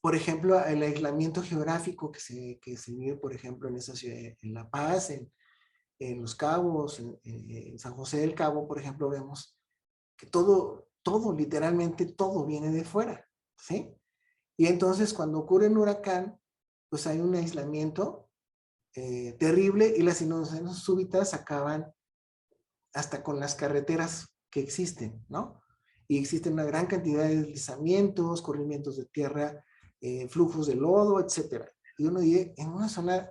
por ejemplo, el aislamiento geográfico que se vive, por ejemplo, en esa ciudad, en La Paz, en Los Cabos, en San José del Cabo, por ejemplo, vemos que todo, literalmente todo viene de fuera, ¿sí? Y entonces cuando ocurre un huracán, pues hay un aislamiento terrible y las inundaciones súbitas acaban hasta con las carreteras que existen, ¿no? Y existen una gran cantidad de deslizamientos, corrimientos de tierra, flujos de lodo, etc. Y uno dice, en una zona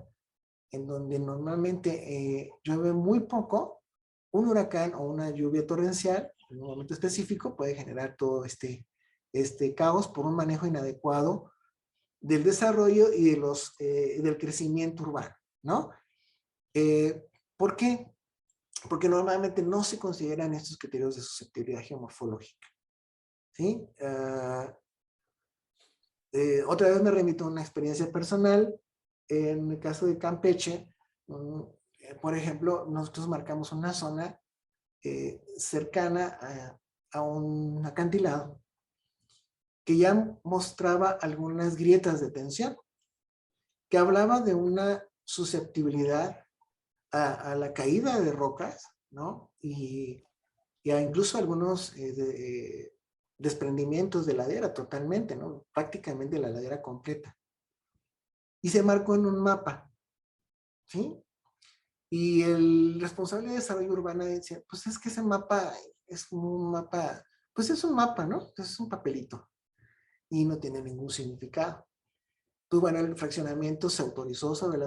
en donde normalmente llueve muy poco, un huracán o una lluvia torrencial, en un momento específico, puede generar todo este caos por un manejo inadecuado del desarrollo y del crecimiento urbano, ¿no? ¿Por qué? Porque normalmente no se consideran estos criterios de susceptibilidad geomorfológica, ¿sí? Otra vez me remito a una experiencia personal. En el caso de Campeche, por ejemplo, nosotros marcamos una zona cercana a un acantilado que ya mostraba algunas grietas de tensión, que hablaba de una susceptibilidad a la caída de rocas, ¿no? Y incluso algunos desprendimientos de ladera totalmente, ¿no? Prácticamente la ladera completa. Y se marcó en un mapa, ¿sí? Y el responsable de desarrollo urbano decía, pues es que ese mapa es un mapa, pues es un mapa, ¿no? Es un papelito y no tiene ningún significado. Pues bueno, el fraccionamiento se autorizó sobre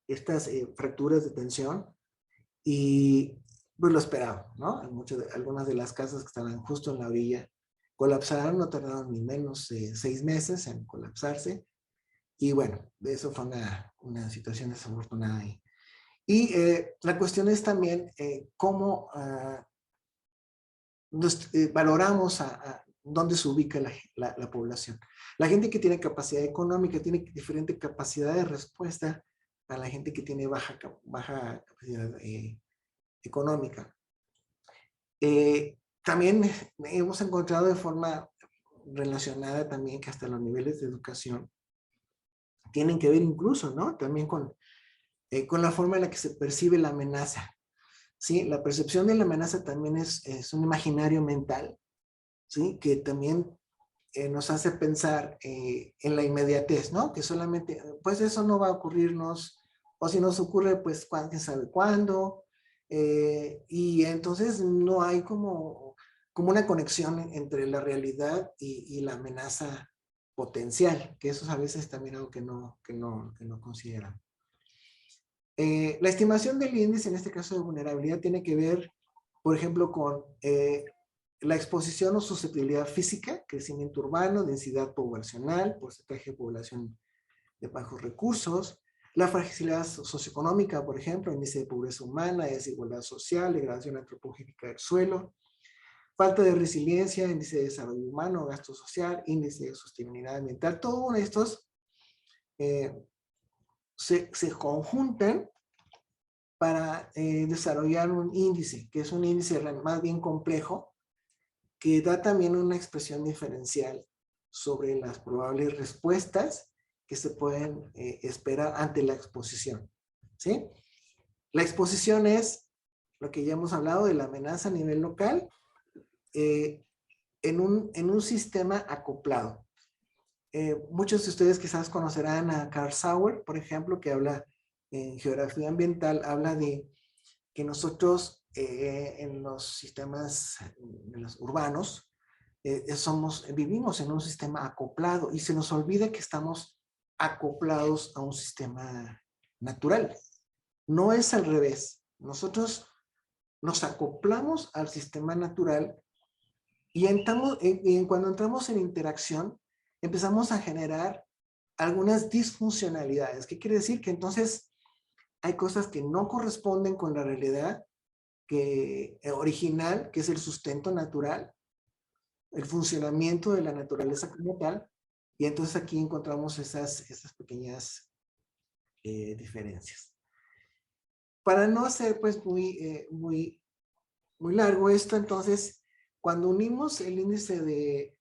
estas fracturas de tensión y pues lo esperaba, ¿no? Algunas de las casas que estaban justo en la orilla colapsaron, no tardaron ni menos de 6 meses en colapsarse. Y bueno, eso fue una situación desafortunada ahí. Y la cuestión es también cómo valoramos a dónde se ubica la población. La gente que tiene capacidad económica tiene diferente capacidad de respuesta a la gente que tiene baja capacidad económica. También hemos encontrado de forma relacionada también que hasta los niveles de educación tienen que ver incluso, ¿no? También con la forma en la que se percibe la amenaza. ¿Sí? La percepción de la amenaza también es un imaginario mental, ¿sí? Que también nos hace pensar en la inmediatez, ¿no? Que solamente, pues eso no va a ocurrirnos, o si nos ocurre, pues quién sabe cuándo, y entonces no hay como una conexión entre la realidad y la amenaza potencial, que eso es a veces también algo que no consideran. La estimación del índice, en este caso de vulnerabilidad, tiene que ver, por ejemplo, con la exposición o susceptibilidad física, crecimiento urbano, densidad poblacional, porcentaje de población de bajos recursos, la fragilidad socioeconómica, por ejemplo, índice de pobreza humana, desigualdad social, degradación antropogénica del suelo, falta de resiliencia, índice de desarrollo humano, gasto social, índice de sostenibilidad ambiental, todos estos se conjuntan para desarrollar un índice, que es un índice más bien complejo, que da también una expresión diferencial sobre las probables respuestas que se pueden esperar ante la exposición. ¿Sí? La exposición es lo que ya hemos hablado de la amenaza a nivel local en un sistema acoplado. Muchos de ustedes quizás conocerán a Carl Sauer, por ejemplo, que habla en geografía ambiental, habla de que nosotros en los sistemas urbanos vivimos en un sistema acoplado y se nos olvida que estamos acoplados a un sistema natural. No es al revés. Nosotros nos acoplamos al sistema natural y cuando entramos en interacción empezamos a generar algunas disfuncionalidades. ¿Qué quiere decir? Que entonces hay cosas que no corresponden con la realidad original, que es el sustento natural, el funcionamiento de la naturaleza como tal, y entonces aquí encontramos esas pequeñas diferencias. Para no hacer pues muy largo esto, entonces, cuando unimos el índice de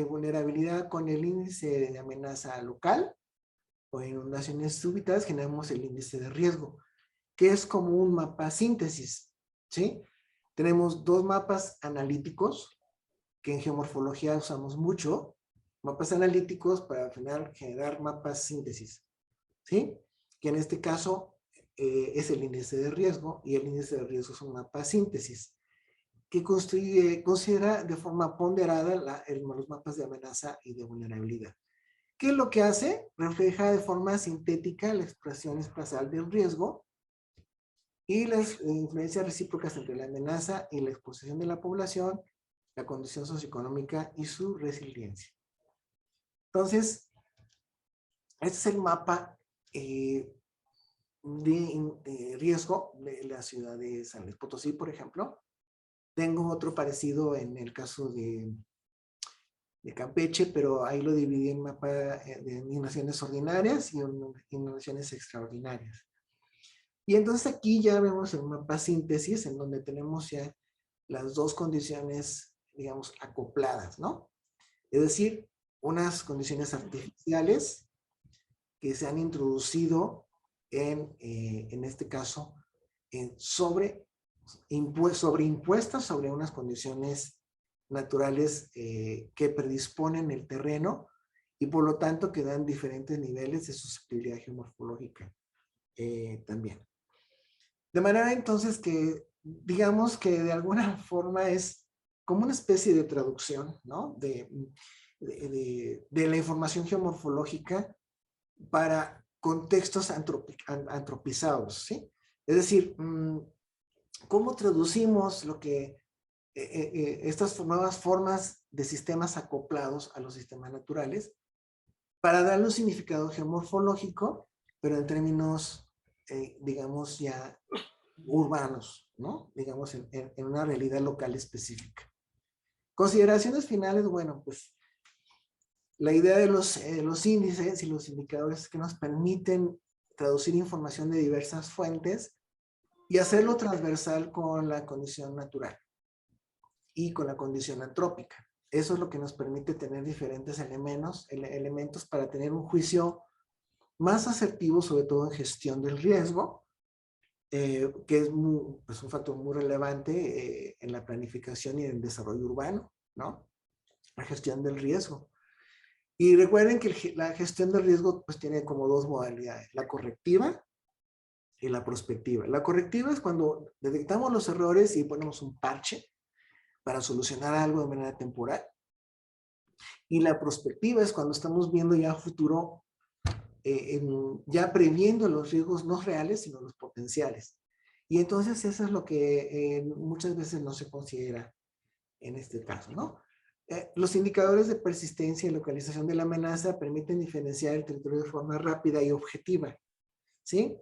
vulnerabilidad con el índice de amenaza local o inundaciones súbitas, generamos el índice de riesgo, que es como un mapa síntesis, ¿sí? Tenemos dos mapas analíticos, que en geomorfología usamos mucho, mapas analíticos para al final generar mapas síntesis, ¿sí? Que en este caso es el índice de riesgo, y el índice de riesgo es un mapa síntesis, que considera de forma ponderada los mapas de amenaza y de vulnerabilidad. ¿Qué es lo que hace? Refleja de forma sintética la expresión espacial del riesgo y las influencias recíprocas entre la amenaza y la exposición de la población, la condición socioeconómica y su resiliencia. Entonces, este es el mapa de riesgo de la ciudad de San Luis Potosí, por ejemplo. Tengo otro parecido en el caso de Campeche, pero ahí lo dividí en mapa de inundaciones ordinarias y inundaciones extraordinarias. Y entonces aquí ya vemos el mapa síntesis, en donde tenemos ya las dos condiciones, digamos, acopladas, ¿no? Es decir, unas condiciones artificiales que se han introducido en este caso, sobreimpuestas sobre unas condiciones naturales que predisponen el terreno y por lo tanto que dan diferentes niveles de susceptibilidad geomorfológica también. De manera entonces que digamos que de alguna forma es como una especie de traducción, ¿no? de la información geomorfológica para contextos antropizados, ¿sí? Es decir, ¿cómo traducimos lo que estas nuevas formas de sistemas acoplados a los sistemas naturales para darle un significado geomorfológico, pero en términos, digamos, ya urbanos, ¿no? Digamos, en una realidad local específica. Consideraciones finales, bueno, pues la idea de los índices y los indicadores es que nos permiten traducir información de diversas fuentes y hacerlo transversal con la condición natural y con la condición antrópica. Eso es lo que nos permite tener diferentes elementos para tener un juicio más asertivo, sobre todo en gestión del riesgo, que es pues un factor muy relevante en la planificación y en el desarrollo urbano, ¿no? La gestión del riesgo. Y recuerden que la gestión del riesgo pues tiene como dos modalidades, la correctiva y la prospectiva. La correctiva es cuando detectamos los errores y ponemos un parche para solucionar algo de manera temporal. Y la prospectiva es cuando estamos viendo ya a futuro, ya previendo los riesgos no reales, sino los potenciales. Y entonces eso es lo que muchas veces no se considera en este caso, ¿no? Los indicadores de persistencia y localización de la amenaza permiten diferenciar el territorio de forma rápida y objetiva, ¿sí?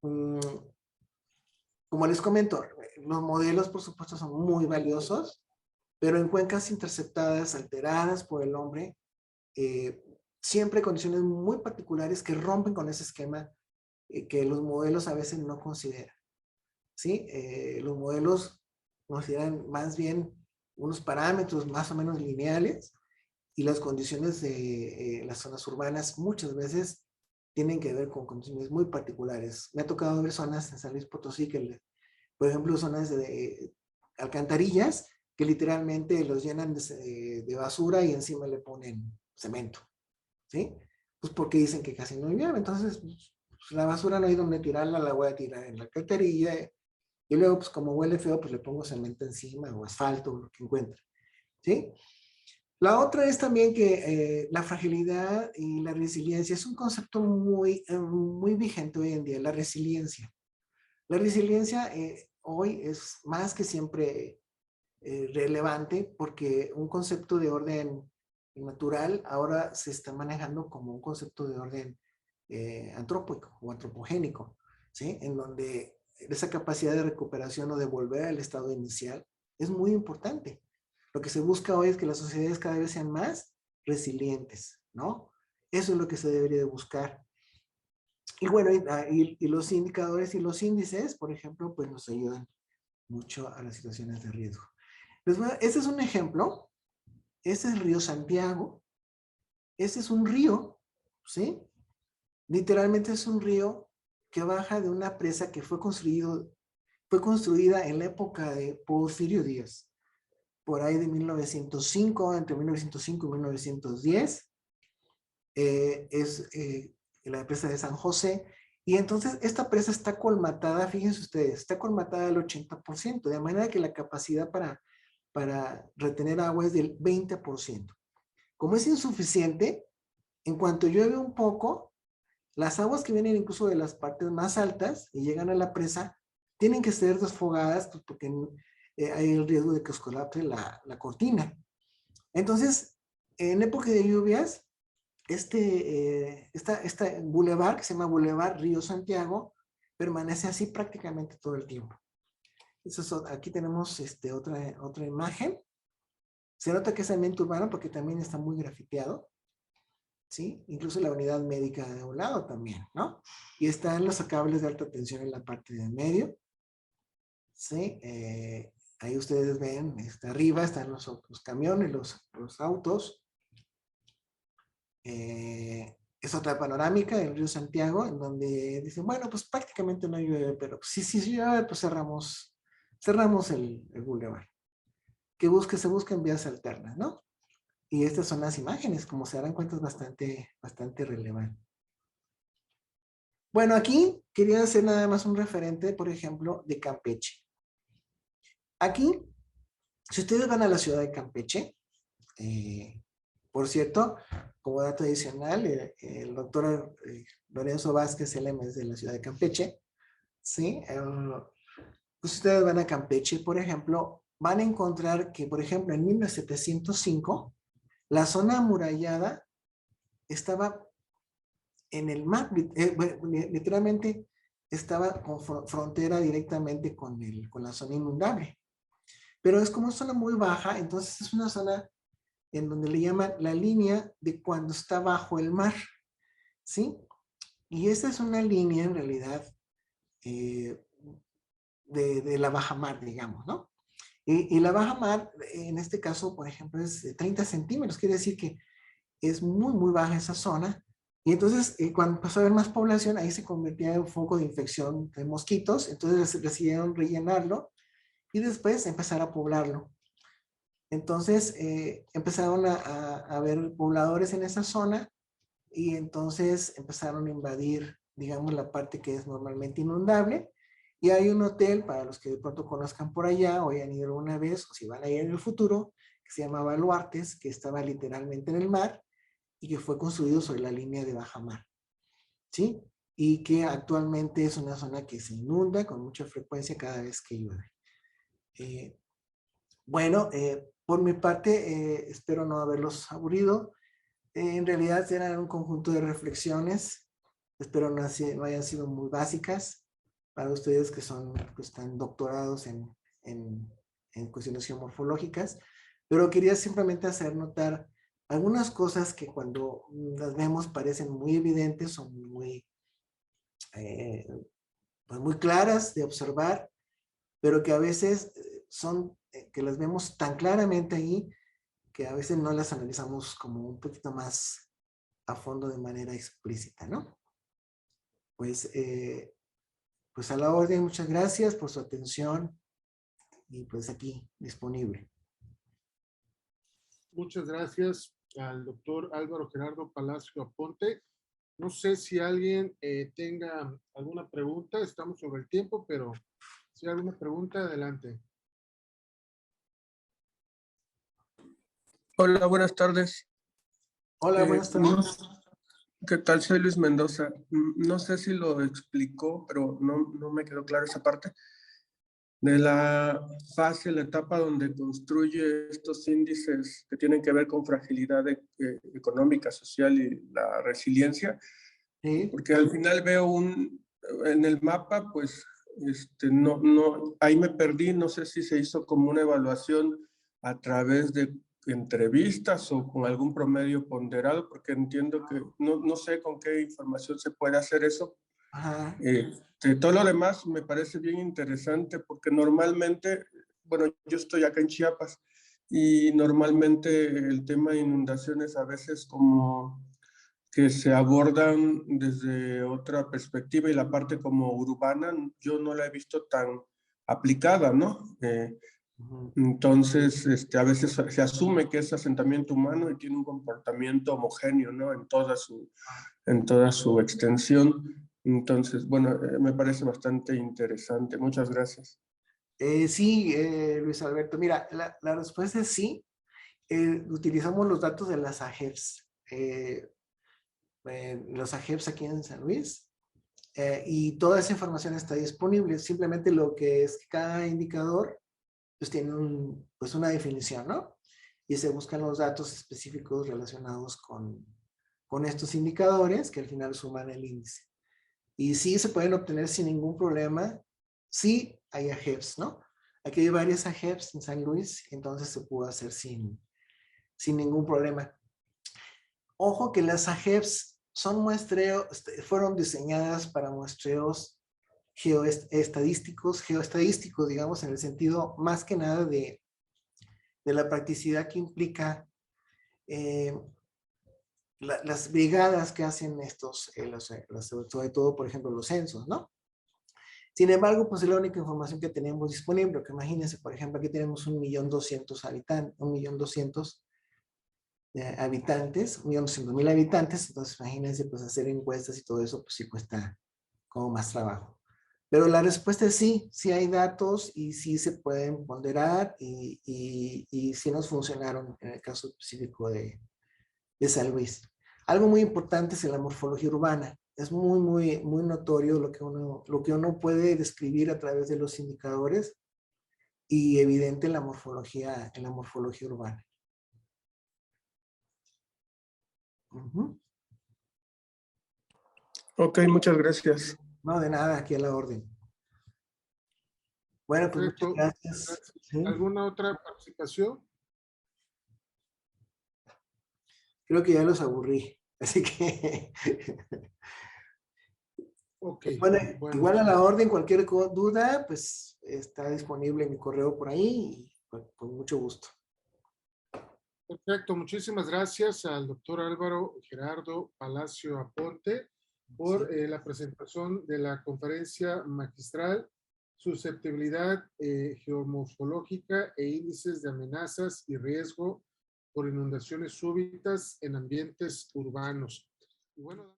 Como les comento, los modelos, por supuesto, son muy valiosos, pero en cuencas interceptadas, alteradas por el hombre, siempre hay condiciones muy particulares que rompen con ese esquema que los modelos a veces no consideran, ¿sí? Los modelos consideran más bien unos parámetros más o menos lineales y las condiciones de las zonas urbanas muchas veces tienen que ver con condiciones muy particulares. Me ha tocado ver zonas en San Luis Potosí que, por ejemplo, zonas de alcantarillas que literalmente los llenan de basura y encima le ponen cemento, ¿sí? Pues porque dicen que casi no llueve, entonces pues, la basura no hay donde tirarla, la voy a tirar en la alcantarilla y luego pues como huele feo pues le pongo cemento encima o asfalto, lo que encuentre, ¿sí? La otra es también que la fragilidad y la resiliencia es un concepto muy vigente hoy en día, la resiliencia. La resiliencia hoy es más que siempre relevante porque un concepto de orden natural ahora se está manejando como un concepto de orden antrópico o antropogénico, ¿sí? En donde esa capacidad de recuperación o de volver al estado inicial es muy importante. Lo que se busca hoy es que las sociedades cada vez sean más resilientes, ¿no? Eso es lo que se debería de buscar. Y bueno, y los indicadores y los índices, por ejemplo, pues nos ayudan mucho a las situaciones de riesgo. Pues bueno, este es un ejemplo. Este es el río Santiago. Este es un río, ¿sí? Literalmente es un río que baja de una presa que fue construida en la época de Porfirio Díaz, por ahí de 1905, entre 1905 y 1910. Es la presa de San José. Y entonces esta presa está colmatada, fíjense ustedes, está colmatada al 80%, de manera que la capacidad para retener agua es del 20%. Como es insuficiente, en cuanto llueve un poco, las aguas que vienen incluso de las partes más altas y llegan a la presa, tienen que ser desfogadas pues, porque hay el riesgo de que os colapse la cortina. Entonces, en época de lluvias, este bulevar, que se llama Bulevar Río Santiago, permanece así prácticamente todo el tiempo. Aquí tenemos otra imagen. Se nota que es ambiente urbano porque también está muy grafiteado, ¿sí? Incluso la unidad médica de un lado también, ¿no? Y están los cables de alta tensión en la parte de medio, ¿sí? Ahí ustedes ven, arriba están los camiones, los autos. Es otra panorámica del río Santiago, en donde dicen, bueno, pues prácticamente no llueve, pero si llueve, pues cerramos el bulevar. Se buscan vías alternas, ¿no? Y estas son las imágenes, como se darán cuenta, es bastante relevante. Bueno, aquí quería hacer nada más un referente, por ejemplo, de Campeche. Aquí, si ustedes van a la ciudad de Campeche, por cierto, como dato adicional, el doctor Lorenzo Vázquez Elem es de la ciudad de Campeche, ¿sí? Pues ustedes van a Campeche, por ejemplo, van a encontrar que, por ejemplo, en 1705, la zona amurallada estaba en el mar, literalmente estaba con frontera directamente con la zona inundable. Pero es como una zona muy baja, entonces es una zona en donde le llaman la línea de cuando está bajo el mar, ¿sí? Y esta es una línea en realidad de la baja mar, digamos, ¿no? Y la baja mar, en este caso, por ejemplo, es de 30 centímetros, quiere decir que es muy, muy baja esa zona. Y entonces, cuando empezó a haber más población, ahí se convertía en un foco de infección de mosquitos, entonces decidieron rellenarlo y después empezar a poblarlo. Entonces, empezaron a haber pobladores en esa zona y entonces empezaron a invadir, digamos, la parte que es normalmente inundable. Y hay un hotel, para los que de pronto conozcan por allá o hayan ido una vez, o si van a ir en el futuro, que se llama Baluartes, que estaba literalmente en el mar y que fue construido sobre la línea de baja mar, ¿sí? Y que actualmente es una zona que se inunda con mucha frecuencia cada vez que llueve. Bueno, por mi parte, espero no haberlos aburrido. En realidad eran un conjunto de reflexiones. Espero no hayan sido muy básicas para ustedes que están doctorados en cuestiones geomorfológicas, pero quería simplemente hacer notar algunas cosas que cuando las vemos parecen muy evidentes, son eh, pues muy claras de observar, pero que a veces que las vemos tan claramente ahí que a veces no las analizamos como un poquito más a fondo de manera explícita, ¿no? Pues, pues a la orden, muchas gracias por su atención y pues aquí disponible. Muchas gracias al doctor Álvaro Gerardo Palacio Aponte. No sé si alguien tenga alguna pregunta, estamos sobre el tiempo, pero si hay alguna pregunta, adelante. Hola, buenas tardes. Hola, buenas tardes. ¿Qué tal? Soy Luis Mendoza. No sé si lo explicó, pero no me quedó claro esa parte. De la fase, la etapa donde construye estos índices que tienen que ver con fragilidad económica, social y la resiliencia. Sí. Porque al final veo en el mapa, pues, ahí me perdí, no sé si se hizo como una evaluación a través de entrevistas o con algún promedio ponderado, porque entiendo que no sé con qué información se puede hacer eso. Ajá. Todo lo demás me parece bien interesante porque normalmente, bueno, yo estoy acá en Chiapas y normalmente el tema de inundaciones a veces como que se abordan desde otra perspectiva y la parte como urbana yo no la he visto tan aplicada, ¿no? Entonces, a veces se asume que es asentamiento humano y tiene un comportamiento homogéneo, ¿no? En toda su extensión. Entonces, bueno, me parece bastante interesante. Muchas gracias. Sí, Luis Alberto, mira, la respuesta es sí. Utilizamos los datos de las AGEPS. Los AGEPS aquí en San Luis. Y toda esa información está disponible. Simplemente lo que es que cada indicador pues tiene pues una definición, ¿no? Y se buscan los datos específicos relacionados con estos indicadores que al final suman el índice. Y sí se pueden obtener sin ningún problema. Sí hay AGEPS, ¿no? Aquí hay varias AGEPS en San Luis, entonces se pudo hacer sin ningún problema. Ojo que las AGEPS son muestreos, fueron diseñadas para muestreos geoestadísticos, digamos, en el sentido más que nada de la practicidad que implica las brigadas que hacen estos, sobre todo, por ejemplo, los censos, ¿no? Sin embargo, pues es la única información que tenemos disponible, que imagínense, por ejemplo, aquí tenemos 1.200.000 habitantes, 1.200.000 habitantes, 1.200.000 habitantes, entonces imagínense, pues hacer encuestas y todo eso, pues sí cuesta como más trabajo. Pero la respuesta es sí, sí hay datos y sí se pueden ponderar y sí nos funcionaron en el caso específico de San Luis. Algo muy importante es la morfología urbana. Es muy notorio lo que uno puede describir a través de los indicadores y evidente en la morfología urbana. Ujú. Ok, muchas gracias. No, de nada, aquí a la orden. Bueno, pues muchas Perfecto. gracias. Gracias. ¿Sí? ¿Alguna otra participación? Creo que ya los aburrí, así que Ok, bueno, bueno, igual a la orden, cualquier duda, pues está disponible mi correo por ahí y con mucho gusto. perfecto. Muchísimas gracias al doctor Álvaro Gerardo Palacio Aponte por la presentación de la conferencia magistral Susceptibilidad Geomorfológica e Índices de Amenazas y Riesgo por Inundaciones Súbitas en Ambientes Urbanos. Y bueno,